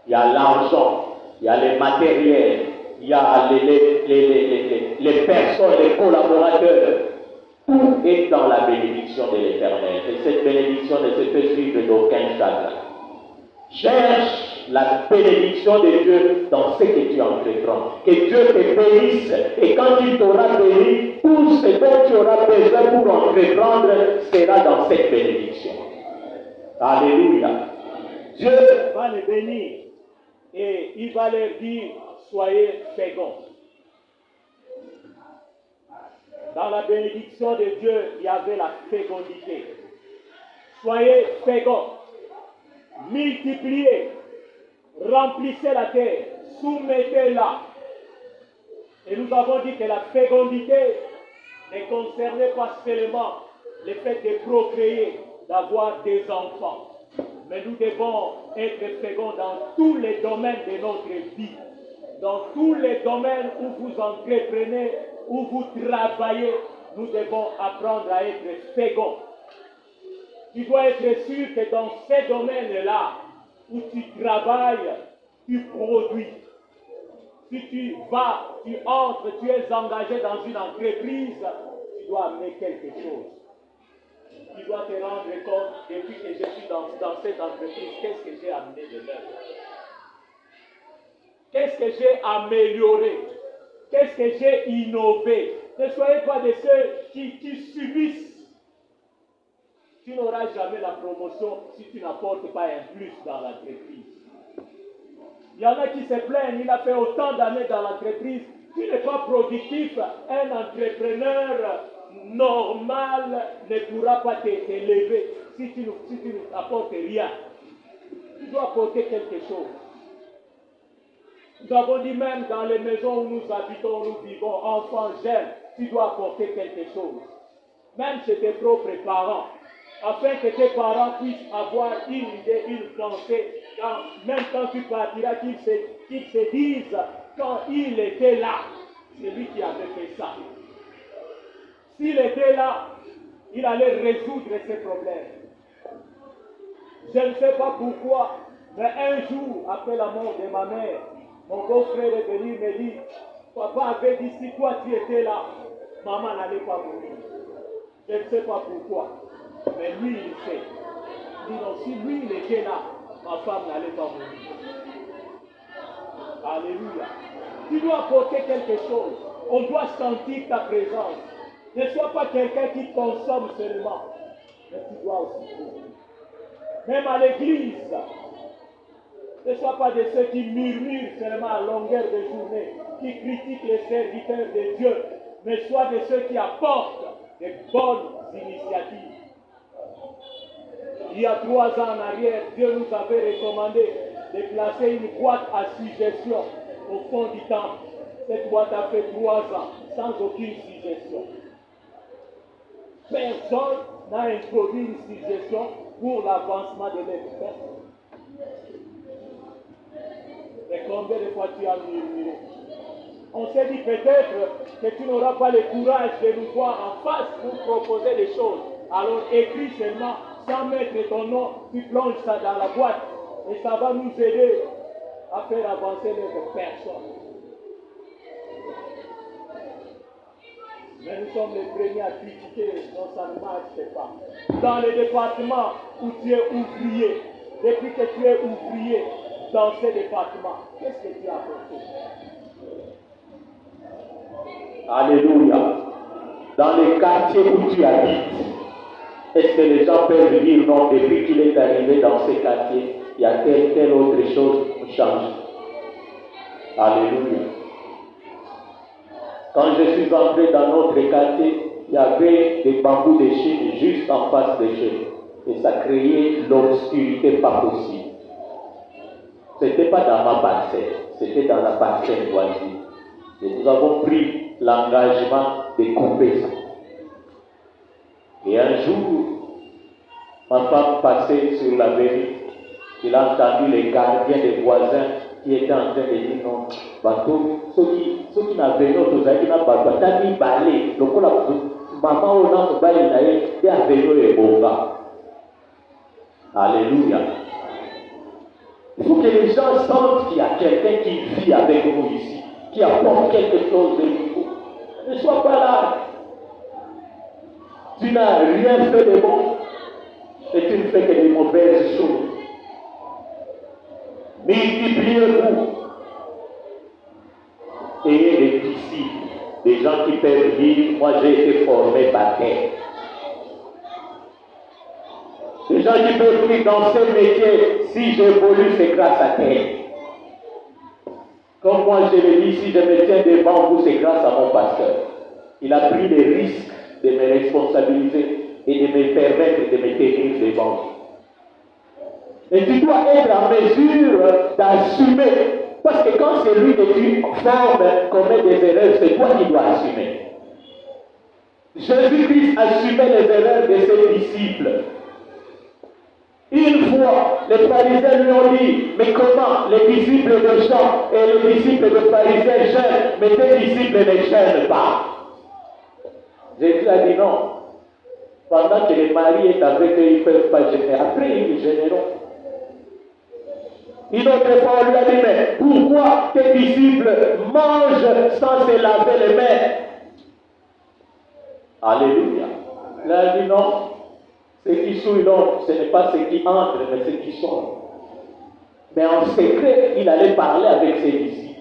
Il y a l'argent, il y a les matériels, il y a les personnes, les collaborateurs. Tout est dans la bénédiction de l'Éternel. Et cette bénédiction ne se fait suivre d'aucun chagrin. Cherche la bénédiction de Dieu dans ce que tu entreprends. Que Dieu te bénisse. Et quand il t'aura béni, tout ce dont tu auras besoin pour entreprendre sera dans cette bénédiction. Alléluia. Dieu va les bénir. Et il va leur dire, soyez féconds. Dans la bénédiction de Dieu, il y avait la fécondité. Soyez féconds, multipliez, remplissez la terre, soumettez-la. Et nous avons dit que la fécondité ne concernait pas seulement le fait de procréer, d'avoir des enfants. Mais nous devons être féconds dans tous les domaines de notre vie. Dans tous les domaines où vous entreprenez, où vous travaillez, nous devons apprendre à être féconds. Tu dois être sûr que dans ces domaines-là, où tu travailles, tu produis. Si tu vas, tu entres, tu es engagé dans une entreprise, tu dois amener quelque chose. Tu dois te rendre compte, depuis que je suis dans cette entreprise, qu'est-ce que j'ai amené de l'œuvre? Qu'est-ce que j'ai amélioré? Qu'est-ce que j'ai innové? Ne soyez pas de ceux qui subissent. Tu n'auras jamais la promotion si tu n'apportes pas un plus dans l'entreprise. Il y en a qui se plaignent, il a fait autant d'années dans l'entreprise, tu n'es pas productif. Un entrepreneur normal ne pourra pas t'élever si tu n'apportes rien. Tu dois apporter quelque chose. Nous avons dit même dans les maisons où nous habitons, nous vivons, enfants, jeunes, tu dois apporter quelque chose. Même chez tes propres parents, afin que tes parents puissent avoir une idée, une pensée, même quand tu partiras, qu'ils se disent, quand il était là, c'est lui qui avait fait ça. S'il était là, il allait résoudre ses problèmes. Je ne sais pas pourquoi, mais un jour, après la mort de ma mère, mon beau-frère est venu me dire, papa avait dit, si toi tu étais là, maman n'allait pas mourir. Je ne sais pas pourquoi, mais lui il sait. Il dit non, si lui il était là, ma femme n'allait pas mourir. Alléluia. Tu dois apporter quelque chose. On doit sentir ta présence. Ne sois pas quelqu'un qui consomme seulement, mais tu dois aussi produire. Même à l'église, ne sois pas de ceux qui murmurent seulement à longueur de journée, qui critiquent les serviteurs de Dieu, mais sois de ceux qui apportent de bonnes initiatives. Il y a 3 ans en arrière, Dieu nous avait recommandé de placer une boîte à suggestion au fond du temple. Cette boîte a fait 3 ans sans aucune suggestion. Personne n'a introduit une suggestion pour l'avancement de l'être. Et combien de fois tu as murmuré? On s'est dit peut-être que tu n'auras pas le courage de nous voir en face pour proposer des choses. Alors écris seulement, sans mettre ton nom, tu plonges ça dans la boîte. Et ça va nous aider à faire avancer les personnes. Mais nous sommes les premiers à critiquer, non, ça ne marche pas. Dans le département où tu es ouvrier, depuis que tu es ouvrier dans ce département, qu'est-ce que tu as apporté?
Alléluia. Dans les quartiers où tu habites, est-ce que les gens peuvent dire non, depuis qu'il est arrivé dans ces quartiers, il y a telle autre chose qui change? Alléluia. Quand je suis entré dans notre quartier, il y avait des bambous de Chine juste en face de chez nous. Et ça créait l'obscurité pas possible. Ce n'était pas dans ma parcelle, c'était dans la parcelle voisine. Et nous avons pris l'engagement de couper ça. Et un jour, ma femme passait sur l'avenue, il a entendu les gardiens des voisins qui étaient en train de dire non, bateau, ceux qui n'avaient pas de bateau, t'as mis balai, le coup là, maman on a balai naïe, et avec nous et boba. Alléluia. Il faut que les gens sentent qu'il y a quelqu'un qui vit avec nous ici, qui apporte quelque chose de nouveau. Ne sois pas là. Tu n'as rien fait de bon et tu ne fais que des mauvaises choses. Multipliez-vous. Ayez des disciples, des gens qui peuvent dire, moi j'ai été formé par terre. Des gens qui peuvent dire dans ce métier, si j'évolue, c'est grâce à terre. Comme moi je le dis, si je me tiens devant vous, c'est grâce à mon pasteur. Il a pris les risques de me responsabiliser et de me permettre de me tenir devant vous. Et tu dois être en mesure d'assumer. Parce que quand celui que tu formes commet des erreurs, c'est toi qui dois assumer. Jésus-Christ assumait les erreurs de ses disciples. Une fois, les pharisiens lui ont dit, mais comment les disciples de Jean et les disciples de pharisiens gênent, mais tes disciples ne gênent pas. Jésus a dit non. Pendant que les maris est avec eux, ils ne peuvent pas gêner. Après, ils gêneront. Une autre fois, on lui a dit, mais pourquoi tes disciples mangent sans se laver les mains? Alléluia. Il a dit non. Ceux qui souillent l'homme, ce n'est pas ceux qui entrent, mais ceux qui sortent. Mais en secret, il allait parler avec ses disciples.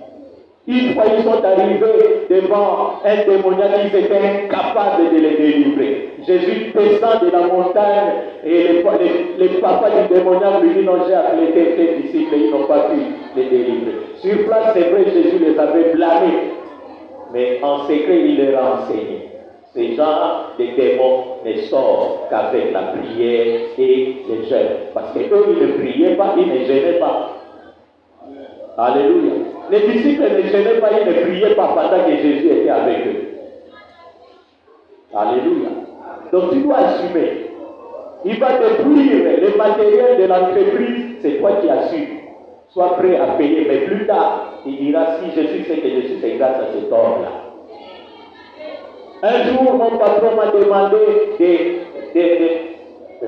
Une fois ils sont arrivés devant un démoniaque, ils étaient incapables de les délivrer. Jésus descend de la montagne et les papas du démoniaque lui disent non, j'ai appelé tes disciples et ils n'ont pas pu les délivrer. Sur place, c'est vrai, Jésus les avait blâmés, mais en secret, il les a enseignés. Ces gens, des démons, ne sortent qu'avec la prière et les jeûnes. Parce qu'eux, ils ne priaient pas, ils ne gênaient pas. Alléluia. Les disciples ne gênaient pas, ils ne priaient pas pendant que Jésus était avec eux. Alléluia. Donc tu dois assumer. Il va détruire le matériel de l'entreprise, c'est toi qui assumes. Sois prêt à payer, mais plus tard, il dira si je suis ce que je suis, c'est grâce à cet homme-là. Un jour, mon patron m'a demandé de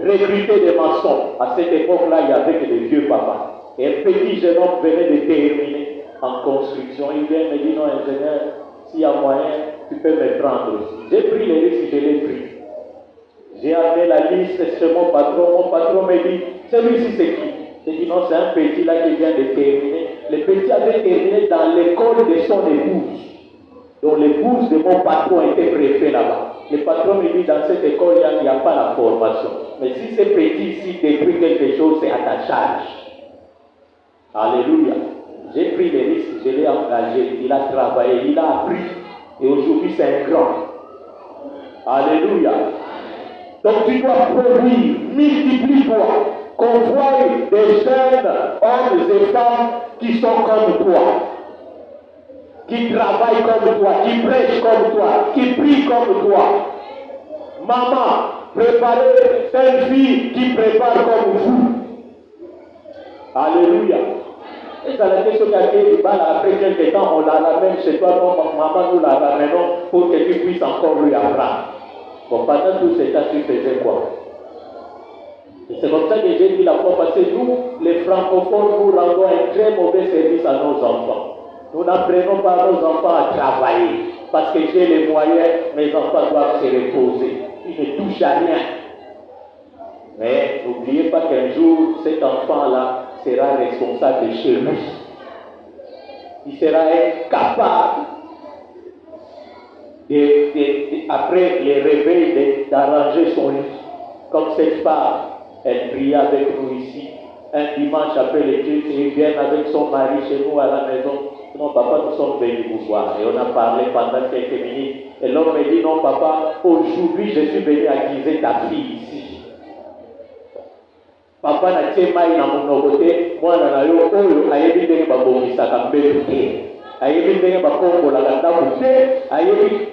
recruter des maçons. À cette époque-là, il y avait que des vieux papas. Et un petit jeune homme venait de terminer en construction. Il vient me dire, non, ingénieur, s'il y a moyen, tu peux me prendre aussi. J'ai pris les risques, je l'ai pris. J'ai amené la liste chez mon patron. Mon patron me dit, celui-ci c'est qui? J'ai dit, non, c'est un petit là qui vient de terminer. Le petit avait terminé dans l'école de son épouse. Donc l'épouse de mon patron était préfet là-bas. Le patron me dit, dans cette école, il n'y a pas la formation. Mais si ce petit ici détruit quelque chose, c'est à ta charge. Alléluia. J'ai pris les risques, je l'ai engagé, il a travaillé, il a appris. Et aujourd'hui, c'est un grand. Alléluia. Donc tu dois produire, multiplie-toi, qu'on voie des jeunes hommes et femmes qui sont comme toi. qui travaille comme toi, qui prêche comme toi, qui prie comme toi. Maman, préparez une fille qui prépare comme vous. Alléluia. Et ça la question après quelques temps, on la ramène chez toi, non, maman, nous la ramenons pour que tu puisses encore lui apprendre. Bon, pendant tout ce temps, tu faisais quoi? Et c'est comme ça que j'ai dit la fois passée, nous, les francophones, nous rendons un très mauvais service à nos enfants. Nous n'apprenons pas à nos enfants à travailler. Parce que j'ai les moyens, mes enfants doivent se reposer. Ils ne touchent à rien. Mais n'oubliez pas qu'un jour, cet enfant-là sera responsable de chez lui. Il sera incapable, après les réveils, d'arranger son lit. Comme cette femme, elle priait avec nous ici. Un dimanche après l'étude, ils viennent avec son mari chez nous à la maison. Non, papa, nous sommes venus vous voir. Et on a parlé pendant quelques minutes. Et l'homme me dit, non, papa, aujourd'hui, je suis venu accuser ta fille ici. Papa n'a pas maï na mon côté, moi na yo oyo ayebi ndenge babomisaka mbelu te. Ayebi ndenge bakombolaka ndako te. Ayebi.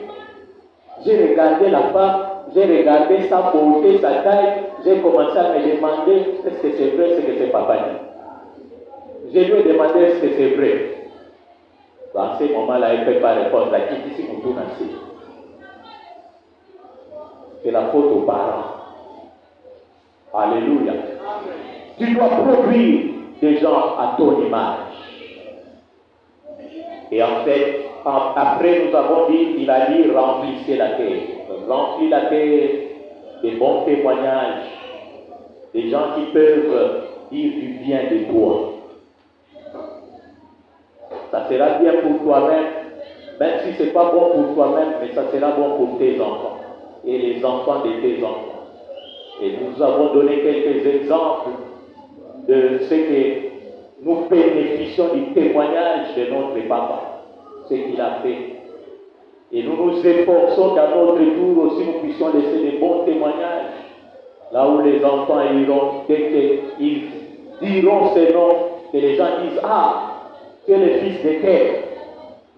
J'ai regardé la femme, j'ai regardé sa beauté, sa taille, j'ai commencé à me demander est-ce que c'est vrai ce que c'est papa dit. Je lui ai demandé est-ce que c'est vrai. Dans ce moment-là, il ne peut pas répondre à qui ici pour tout nasser. C'est la faute aux parents. Alléluia. Tu dois produire des gens à ton image. Et en fait, après nous avons dit, il a dit remplissez la terre. Remplis la terre des bons témoignages, des gens qui peuvent dire du bien de toi. Ça sera bien pour toi-même, même si ce n'est pas bon pour toi-même, mais ça sera bon pour tes enfants et les enfants de tes enfants. Et nous avons donné quelques exemples de ce que nous bénéficions du témoignage de notre papa, ce qu'il a fait. Et nous nous efforçons qu'à notre tour aussi nous puissions laisser des bons témoignages. Là où les enfants iront, dès qu'ils diront ces noms, que les gens disent ah, tu es le fils de tel.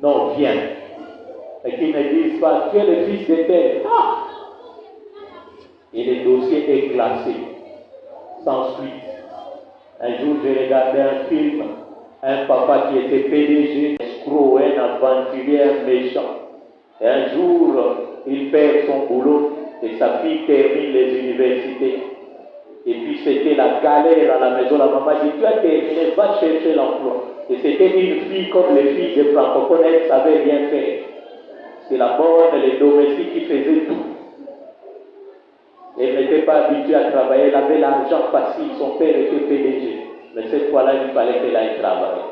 Non, viens. Et qu'ils ne disent pas tu es le fils de tel. Ah! Et le dossier est classé, sans suite. Un jour, j'ai regardé un film, un papa qui était PDG, escroc, un aventurier, un méchant. Et un jour, il perd son boulot et sa fille termine les universités. Et puis c'était la galère à la maison. La maman dit, tu as terminé, va chercher l'emploi. Et c'était une fille comme les filles des francophones, elle ne savait rien faire. C'est la bonne, les domestiques qui faisaient tout. Elle n'était pas habituée à travailler, elle avait l'argent facile, son père était PDG. Mais cette fois-là, il fallait qu'elle aille travailler.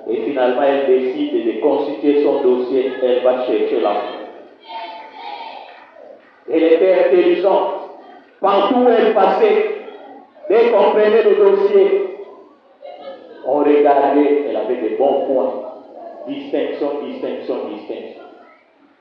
Et finalement, elle décide de constituer son dossier, elle va chercher l'emploi. Elle était intelligente. Partout où elle passait, dès qu'on prenait le dossier, on regardait, elle avait des bons points. Distinction, distinction, distinction.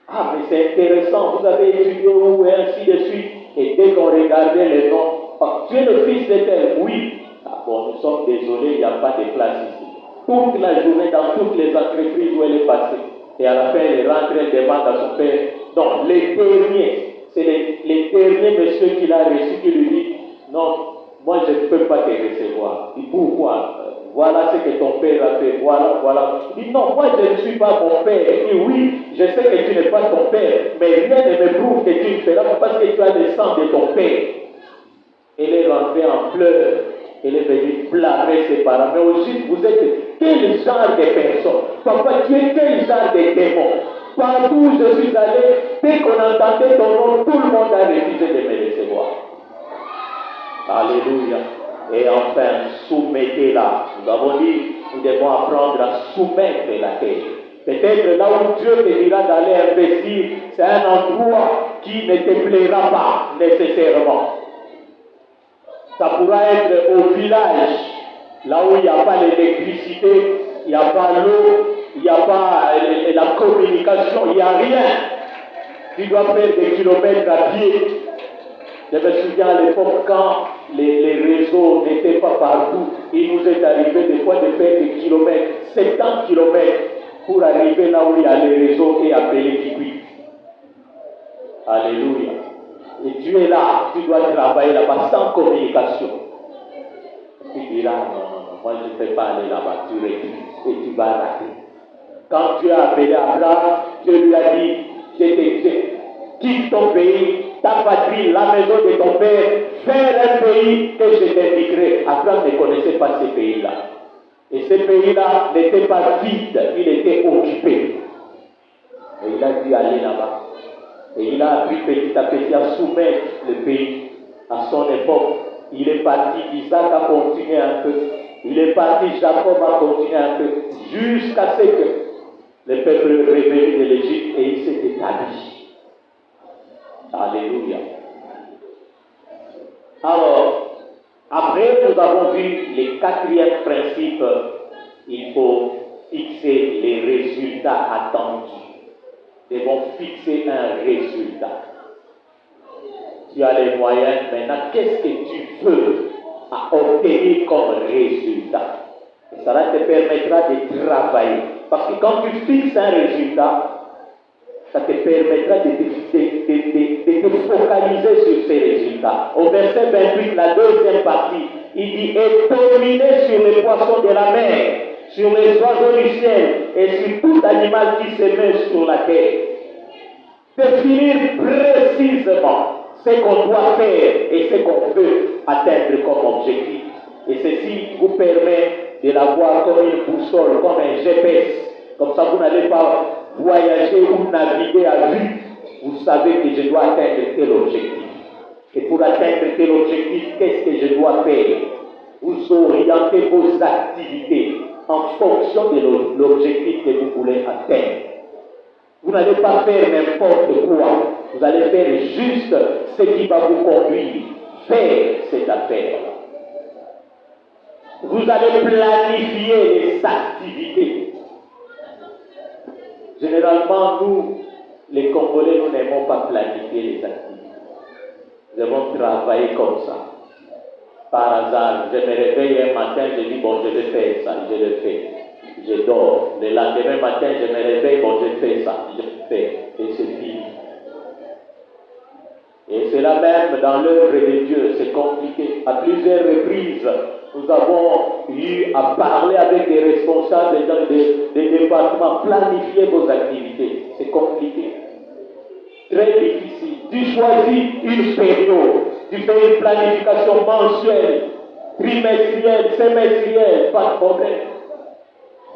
Ah, mais c'est intéressant, vous avez étudié où et ainsi de suite. Et dès qu'on regardait les noms, ah, tu es le fils de tel, oui. Ah bon, nous sommes désolés, il n'y a pas de place ici. Toute la journée, dans toutes les entreprises où elle est passée. Et à la fin, elle rentre, elle demande à son père. Non, les derniers, c'est les derniers messieurs qu'il a reçus qui lui disent, non, moi je ne peux pas te recevoir. Il dit, pourquoi? Voilà ce que ton père a fait, voilà. Il dit, non, moi je ne suis pas mon père. Il dit, oui, je sais que tu n'es pas ton père, mais rien ne me prouve que tu le feras parce que tu as le sang de ton père. Elle est rentrée en pleurs, elle est venue blâmer ses parents. Mais aussi, vous êtes quel genre de personne? Papa, tu es quel genre de démon? Partout où je suis allé, dès qu'on entendait ton nom, tout le monde a refusé de me recevoir. Alléluia. Et enfin, soumettez-la. Nous avons dit, nous devons apprendre à soumettre la terre. Peut-être là où Dieu te dira d'aller investir, c'est un endroit qui ne te plaira pas nécessairement. Ça pourra être au village, là où il n'y a pas l'électricité, il n'y a pas l'eau, il n'y a pas la communication, il n'y a rien. Tu dois faire des kilomètres à pied. Je me souviens à l'époque quand les réseaux n'étaient pas partout, il nous est arrivé des fois de faire des kilomètres, 70 kilomètres pour arriver là où il y a les réseaux et appeler qui quitte. Alléluia. Et tu es là, tu dois travailler là-bas sans communication. Tu diras, non, moi je ne peux pas aller là-bas, tu refuses et tu vas rater. Quand tu as appelé Abraham, Dieu lui a dit, quitte ton pays, ta patrie, la maison de ton père, vers un pays que je t'indiquerai. Abraham ne connaissait pas ces pays-là. Et ces pays-là n'étaient pas vides, il était occupé. Et il a dû aller là-bas. Et il a appris petit à petit à soumettre le pays à son époque. Il est parti, Isaac a continué un peu. Il est parti, Jacob a continué un peu. Jusqu'à ce que le peuple est revenu de l'Égypte et il s'est établi. Alléluia. Alors, après nous avons vu le quatrième principe, il faut fixer les résultats attendus. Nous devons fixer un résultat. Tu as les moyens, maintenant, qu'est-ce que tu veux obtenir comme résultat? Et cela te permettra de travailler. Parce que quand tu fixes un résultat, ça te permettra de te focaliser sur ces résultats. Au verset 28, la deuxième partie, il dit, et dominer sur les poissons de la mer, sur les oiseaux du ciel et sur tout animal qui se met sur la terre. Définir précisément ce qu'on doit faire et ce qu'on veut atteindre comme objectif. Et ceci vous permet de l'avoir comme une boussole, comme un GPS. Comme ça, vous n'allez pas voyager ou naviguer à vue. Vous savez que je dois atteindre tel objectif. Et pour atteindre tel objectif, qu'est-ce que je dois faire? Vous orientez vos activités en fonction de l'objectif que vous voulez atteindre. Vous n'allez pas faire n'importe quoi. Vous allez faire juste ce qui va vous conduire vers cette affaire. Vous allez planifier les activités. Généralement, nous, les Congolais, nous n'aimons pas planifier les activités. Nous devons travailler comme ça. Par hasard, je me réveille un matin, je dis, bon, je vais faire ça, je le fais. Je dors. Le lendemain matin, je me réveille, bon, je fais ça, je le fais. Et c'est fini. Et c'est là même dans l'œuvre de Dieu, c'est compliqué. À plusieurs reprises, nous avons eu à parler avec des responsables des départements, planifier vos activités. C'est compliqué. Très difficile. Tu choisis une période, tu fais une planification mensuelle, trimestrielle, semestrielle, pas de problème.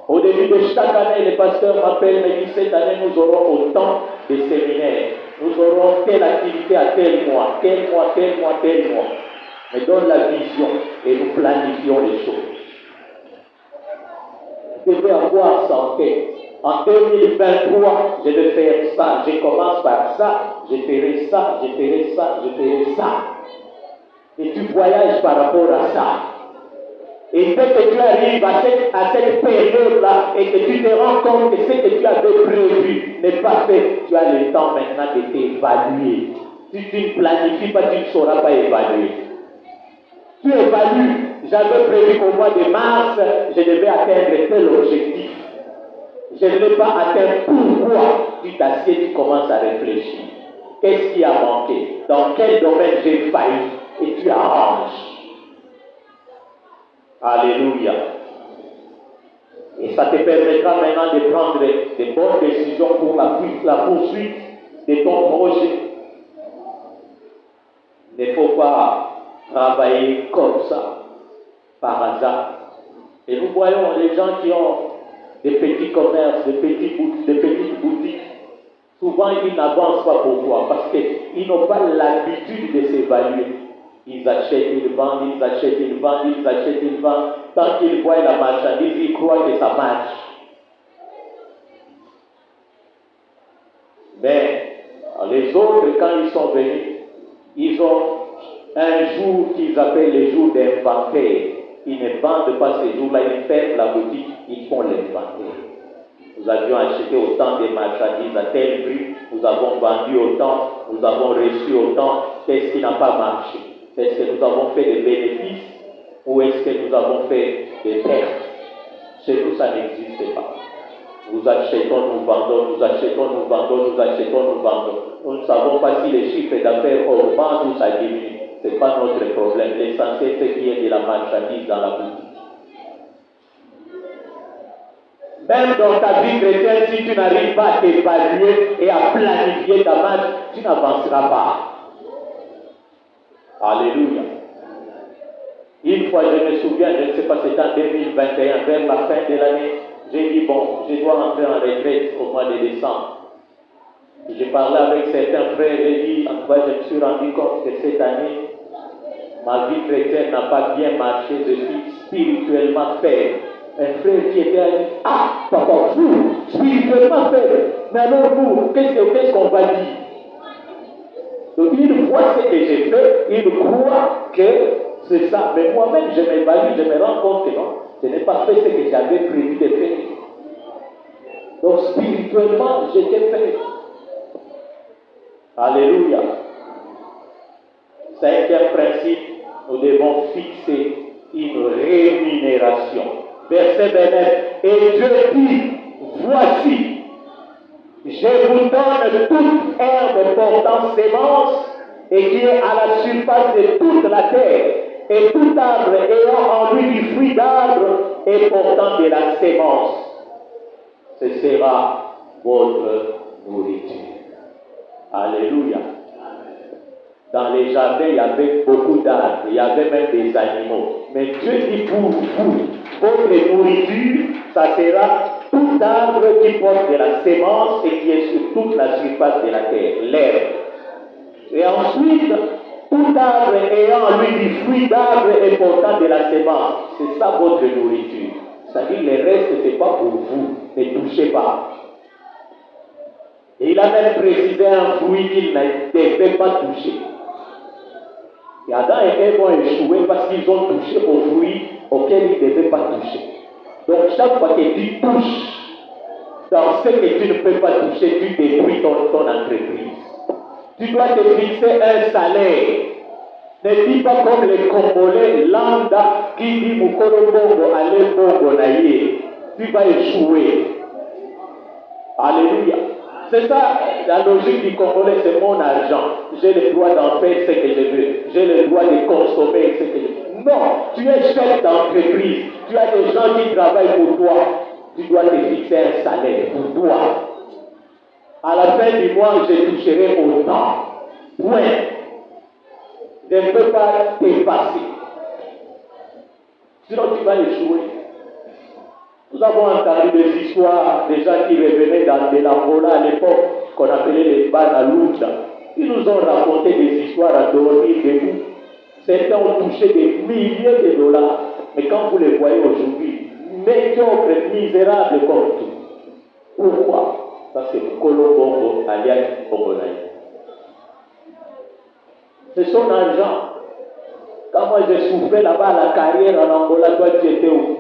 Au début de chaque année, les pasteurs m'appellent, me disent cette année nous aurons autant de séminaires, nous aurons telle activité à tel mois, tel mois, tel mois, tel mois. Me donne la vision et nous planifions les choses. Vous devez avoir ça en tête. En 2023, je vais faire ça. Je commence par ça, je ferai ça, je ferai ça, je ferai ça. Et tu voyages par rapport à ça. Et dès que tu arrives à cette période-là et que tu te rends compte que ce que tu avais prévu n'est pas fait, tu as le temps maintenant de t'évaluer. Si tu ne planifies pas, tu ne sauras pas évaluer. Tu évalues. J'avais prévu qu'au mois de mars, je devais atteindre tel objectif. Je ne l'ai pas atteint. Pourquoi? Tu t'assieds, tu commences à réfléchir. Qu'est-ce qui a manqué? Dans quel domaine j'ai failli? Et tu arranges. Alléluia. Et ça te permettra maintenant de prendre de bonnes décisions pour la poursuite de ton projet. Il ne faut pas travailler comme ça, par hasard. Et nous voyons les gens qui ont des petits commerces, des petites boutiques. Souvent, ils n'avancent pas. Pourquoi? Parce qu'ils n'ont pas l'habitude de s'évaluer. Ils achètent, ils vendent, ils achètent, ils vendent, ils achètent, ils vendent. Tant qu'ils voient la marchandise, ils croient que ça marche. Mais les autres, quand ils sont venus, ils ont un jour qu'ils appellent le jour d'inventaire. Ils ne vendent pas ces jours-là, ils ferment la boutique, ils font l'inventaire. Nous avions acheté autant de marchandises à tel prix, nous avons vendu autant, nous avons reçu autant. Qu'est-ce qui n'a pas marché? Est-ce que nous avons fait des bénéfices ou est-ce que nous avons fait des pertes? Chez nous, ça n'existe pas. Nous achetons, nous vendons, nous achetons, nous vendons, nous achetons, nous vendons. Nous ne savons pas si les chiffres d'affaires augmentent ou ça diminue. Ce n'est pas notre problème. L'essentiel, c'est qu'il y ait de la marchandise dans la boutique. Même dans ta vie chrétienne, si tu n'arrives pas à t'évaluer et à planifier ta marche, tu n'avanceras pas. Alléluia. Une fois, je me souviens, je ne sais pas, c'était en 2021, vers la fin de l'année, j'ai dit, bon, je dois entrer en retraite au mois de décembre. J'ai parlé avec certains frères et dit, en tout cas, je me suis rendu compte que cette année, ma vie chrétienne n'a pas bien marché, je suis spirituellement faible. Un frère qui était là dit, ah, papa, vous, spirituellement faible, mais alors vous, qu'est-ce qu'on va dire? Donc il voit ce que j'ai fait, il croit que c'est ça. Mais moi-même, je m'évalue, je me rends compte que non, je n'ai pas fait ce que j'avais prévu de faire. Donc spirituellement, j'étais fait. Alléluia. Cinquième principe, nous devons fixer une rémunération. Verset 29. Et Dieu dit, voici, je vous donne toute herbe portant sémence et qui est à la surface de toute la terre, et tout arbre ayant en lui du fruit d'arbre et portant de la sémence. Ce sera votre nourriture. Alléluia. Dans les jardins, il y avait beaucoup d'arbres, il y avait même des animaux. Mais Dieu dit pour vous, votre nourriture, ça sera tout arbre qui porte de la sémence et qui est sur toute la surface de la terre, l'herbe. Et ensuite, tout arbre ayant en lui du fruit d'arbre et portant de la sémence, c'est ça votre nourriture. C'est-à-dire le reste, ce n'est pas pour vous, ne touchez pas. Et il a même précisé un fruit qu'il ne devait pas toucher. Et Adam et Ève ont échoué parce qu'ils ont touché au fruit auquel ils ne devaient pas toucher. Donc chaque fois que tu touches dans ce que tu ne peux pas toucher, tu détruis ton entreprise. Tu dois te fixer un salaire. Ne dis pas comme les Congolais lambda qui dit Mukolo Bongo, allez Bongo naïe. Tu vas échouer. Alléluia. C'est ça, la logique du Congolais, c'est mon argent. J'ai le droit d'en faire ce que je veux. J'ai le droit de consommer ce que je veux. Non, tu es chef d'entreprise. Tu as des gens qui travaillent pour toi. Tu dois te fixer un salaire pour toi. À la fin du mois, je toucherai autant. Point. Je ne peux pas t'effacer. Sinon, tu vas échouer. Nous avons entendu des histoires des gens qui revenaient de l'Angola à l'époque qu'on appelait les Banalouda. Ils nous ont raconté des histoires à dormir debout. Certains ont touché des milliers de dollars. Mais quand vous les voyez aujourd'hui, médiocres, misérables comme tout. Pourquoi? Parce que Kolobongo, alias Bongonaï. C'est son argent. Quand moi j'ai souffert là-bas à la carrière en Angola, toi tu étais où?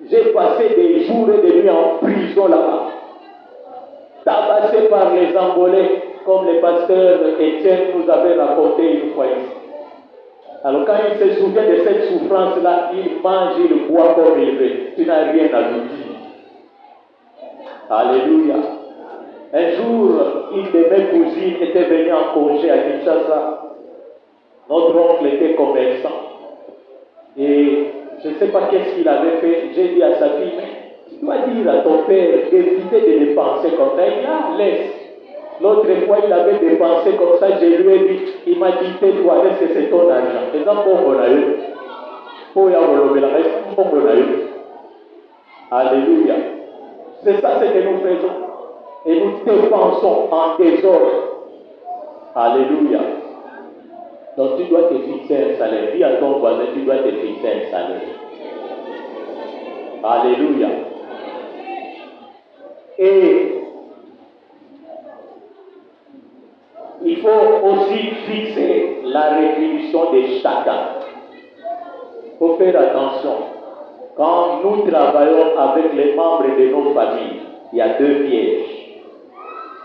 J'ai passé des jours et des nuits en prison là-bas. Tabassé par les Angolais, comme le pasteur Étienne nous avait raconté une fois ici. Alors quand il se souvient de cette souffrance-là, il mange, il boit comme il veut. Tu n'as rien à lui dire. Alléluia. Un jour, une de mes cousines était venue en congé à Kinshasa. Notre oncle était commerçant. Et je ne sais pas qu'est-ce qu'il avait fait. J'ai dit à sa fille, mais tu dois dire à ton père d'éviter de dépenser comme ça. Il a laisse. L'autre fois, il avait dépensé comme ça. Je lui ai dit, il m'a dit, tais-toi, est-ce que c'est ton argent? Les enfants, on a eu. Faut y avoir le mélange. On a eu. Alléluia. C'est ça ce que nous faisons. Et nous dépensons en désordre. Alléluia. Donc tu dois te fixer un salaire. Dis à ton voisin, tu dois te fixer un salaire. Alléluia. Et il faut aussi fixer la rétribution de chacun. Il faut faire attention. Quand nous travaillons avec les membres de nos familles, il y a deux pièges.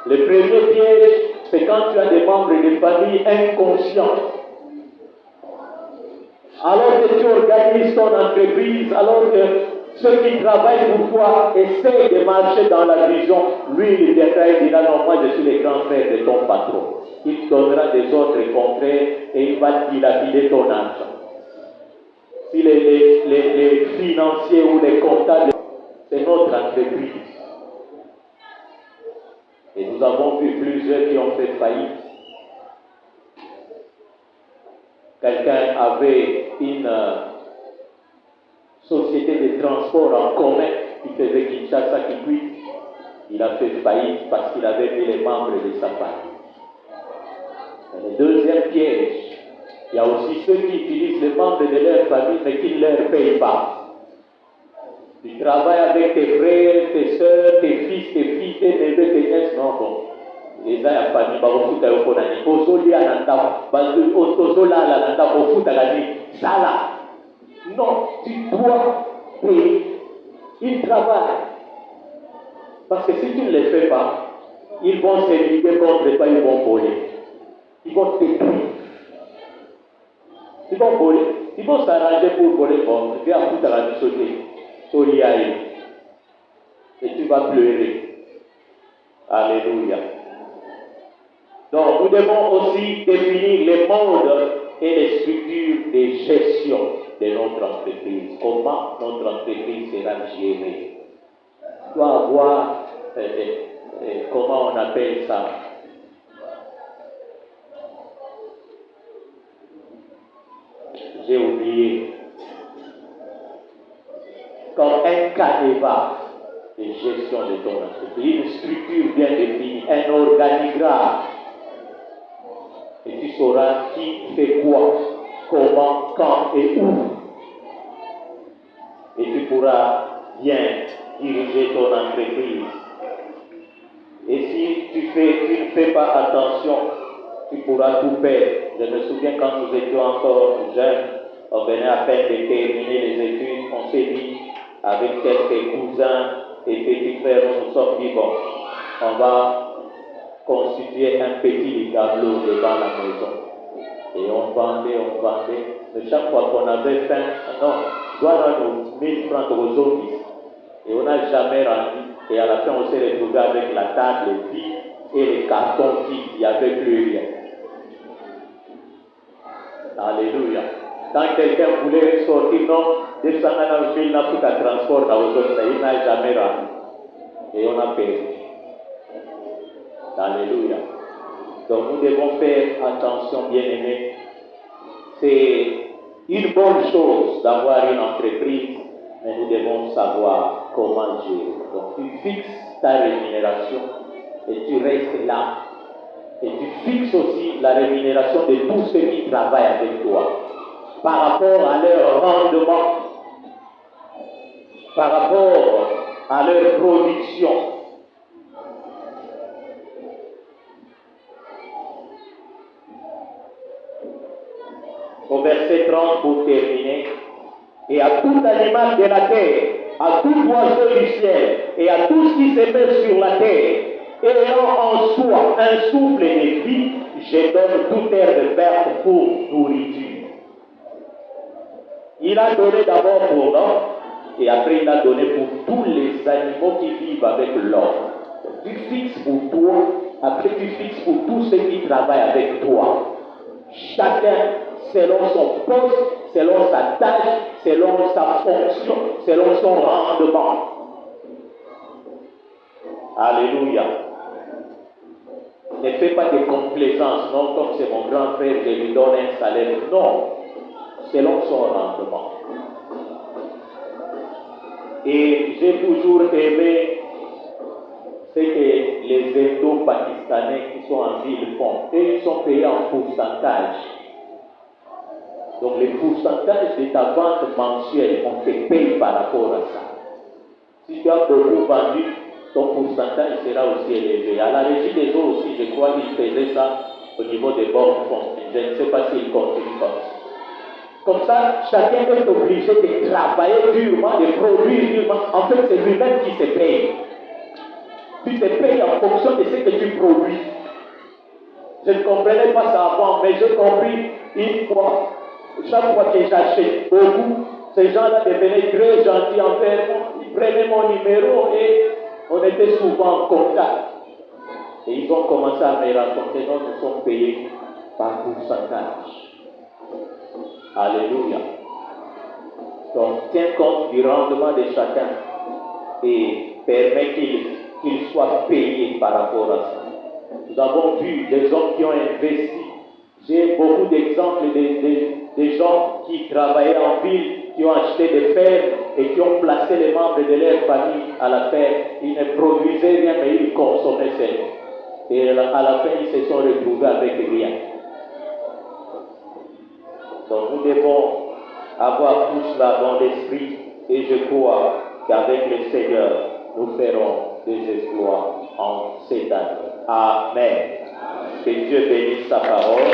Le premier piège, c'est quand tu as des membres de famille inconscients. Alors que tu organises ton entreprise, alors que Ceux qui travaillent pour toi essayent de marcher dans la vision. Lui, il viendra et dira, non, moi je suis le grand frère de ton patron. Il te donnera des ordres contraires et il va dilapider ton argent. Si les financiers ou les comptables, c'est notre entreprise. Et nous avons vu plusieurs qui ont fait faillite. Quelqu'un avait une société de transport en commun qui faisait Kinshasa qui quitte. Il a fait faillite parce qu'il avait mis les membres de sa famille. Et le deuxième piège, il y a aussi ceux qui utilisent les membres de leur famille mais qui ne leur payent pas. Tu travailles avec tes frères, tes soeurs, tes fils, tes filles, tes neveux, tes nièces, non, bon. Les gens à famille, bah, au foot à l'oponani. Ozoli à l'andam, Ozola à l'andam, au foot à la nuit. Ça là. Non, tu dois payer. Ils travaillent. Parce que si tu ne les fais pas, ils vont se liguer contre toi, ils vont voler. Ils vont te détruire. Ils vont voler. Ils vont s'arranger pour voler. Bon, viens à foot à la nuit sauter. Et tu vas pleurer. Alléluia. Donc, nous devons aussi définir les modes et les structures de gestion de notre entreprise. Comment notre entreprise sera gérée. Tu dois avoir, comment on appelle ça? J'ai oublié. Comme un canevas de gestion de ton entreprise, une structure bien définie, un organigramme. Et tu sauras qui fait quoi, comment, quand et où. Et tu pourras bien diriger ton entreprise. Et si tu ne fais pas attention, tu pourras tout perdre. Je me souviens quand nous étions encore jeunes, on venait à peine de terminer les études, on s'est dit avec quelques cousins et petits frères, nous sommes dit bon, on va constituer un petit tableau devant la maison. Et on vendait. Mais chaque fois qu'on avait faim, non, voilà nos 1000 francs aux autres. Et on n'a jamais rendu. Et à la fin, on s'est retrouvé avec la table vide et les cartons vides. Il n'y avait plus rien. Alléluia. Quand quelqu'un voulait sortir, non, 200 000 n'a transport dans aux autres, il n'a jamais rendu. Et on a perdu. Alléluia. Donc nous devons faire attention, bien-aimés. C'est une bonne chose d'avoir une entreprise, mais nous devons savoir comment gérer. Donc tu fixes ta rémunération et tu restes là. Et tu fixes aussi la rémunération de tous ceux qui travaillent avec toi par rapport à leur rendement, par rapport à leur production. Au verset 30 pour terminer, et à tout animal de la terre, à tout oiseau du ciel, et à tout ce qui se met sur la terre, ayant en soi un souffle de vie, je donne toute herbe verte pour nourriture. Il a donné d'abord pour l'homme, et après il a donné pour tous les animaux qui vivent avec l'homme. Tu fixes pour toi, après tu fixes pour tous ceux qui travaillent avec toi. Chacun selon son poste, selon sa tâche, selon sa fonction, selon son rendement. Alléluia. Ne fais pas de complaisance, non, comme c'est mon grand frère, je lui donne un salaire. Non, selon son rendement. Et j'ai toujours aimé ce que les Indo-Pakistanais qui sont en ville font. Et ils sont payés en pourcentage. Donc les pourcentages de ta vente mensuelle, on te paye par rapport à ça. Si tu as beaucoup vendu, ton pourcentage sera aussi élevé. À la régie des eaux aussi, je crois qu'ils faisaient ça au niveau des bornes fonds. Je ne sais pas s'ils continuent comme ça. Comme ça, chacun est obligé de travailler durement, de produire durement. En fait, c'est lui-même qui se paye. Tu te payes en fonction de ce que tu produis. Je ne comprenais pas ça avant, mais j'ai compris une fois. Chaque fois que j'achète beaucoup, Ces gens-là devenaient très gentils envers moi. Ils prenaient mon numéro et on était souvent en contact. Et ils ont commencé à me raconter, nous sommes payés par pourcentage. Alléluia. Donc, tiens compte du rendement de chacun et permet qu'il soit payé par rapport à ça. Nous avons vu des hommes qui ont investi. J'ai beaucoup d'exemples des gens qui travaillaient en ville, qui ont acheté des fermes et qui ont placé les membres de leur famille à la ferme. Ils ne produisaient rien, mais ils consommaient seulement. Et à la fin, ils se sont retrouvés avec rien. Donc nous devons avoir tout cela dans l'esprit et je crois qu'avec le Seigneur, nous ferons des exploits en cette année. Amen. Que Dieu bénisse sa parole.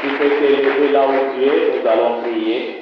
Tu peux te lever là où tu es, nous allons prier.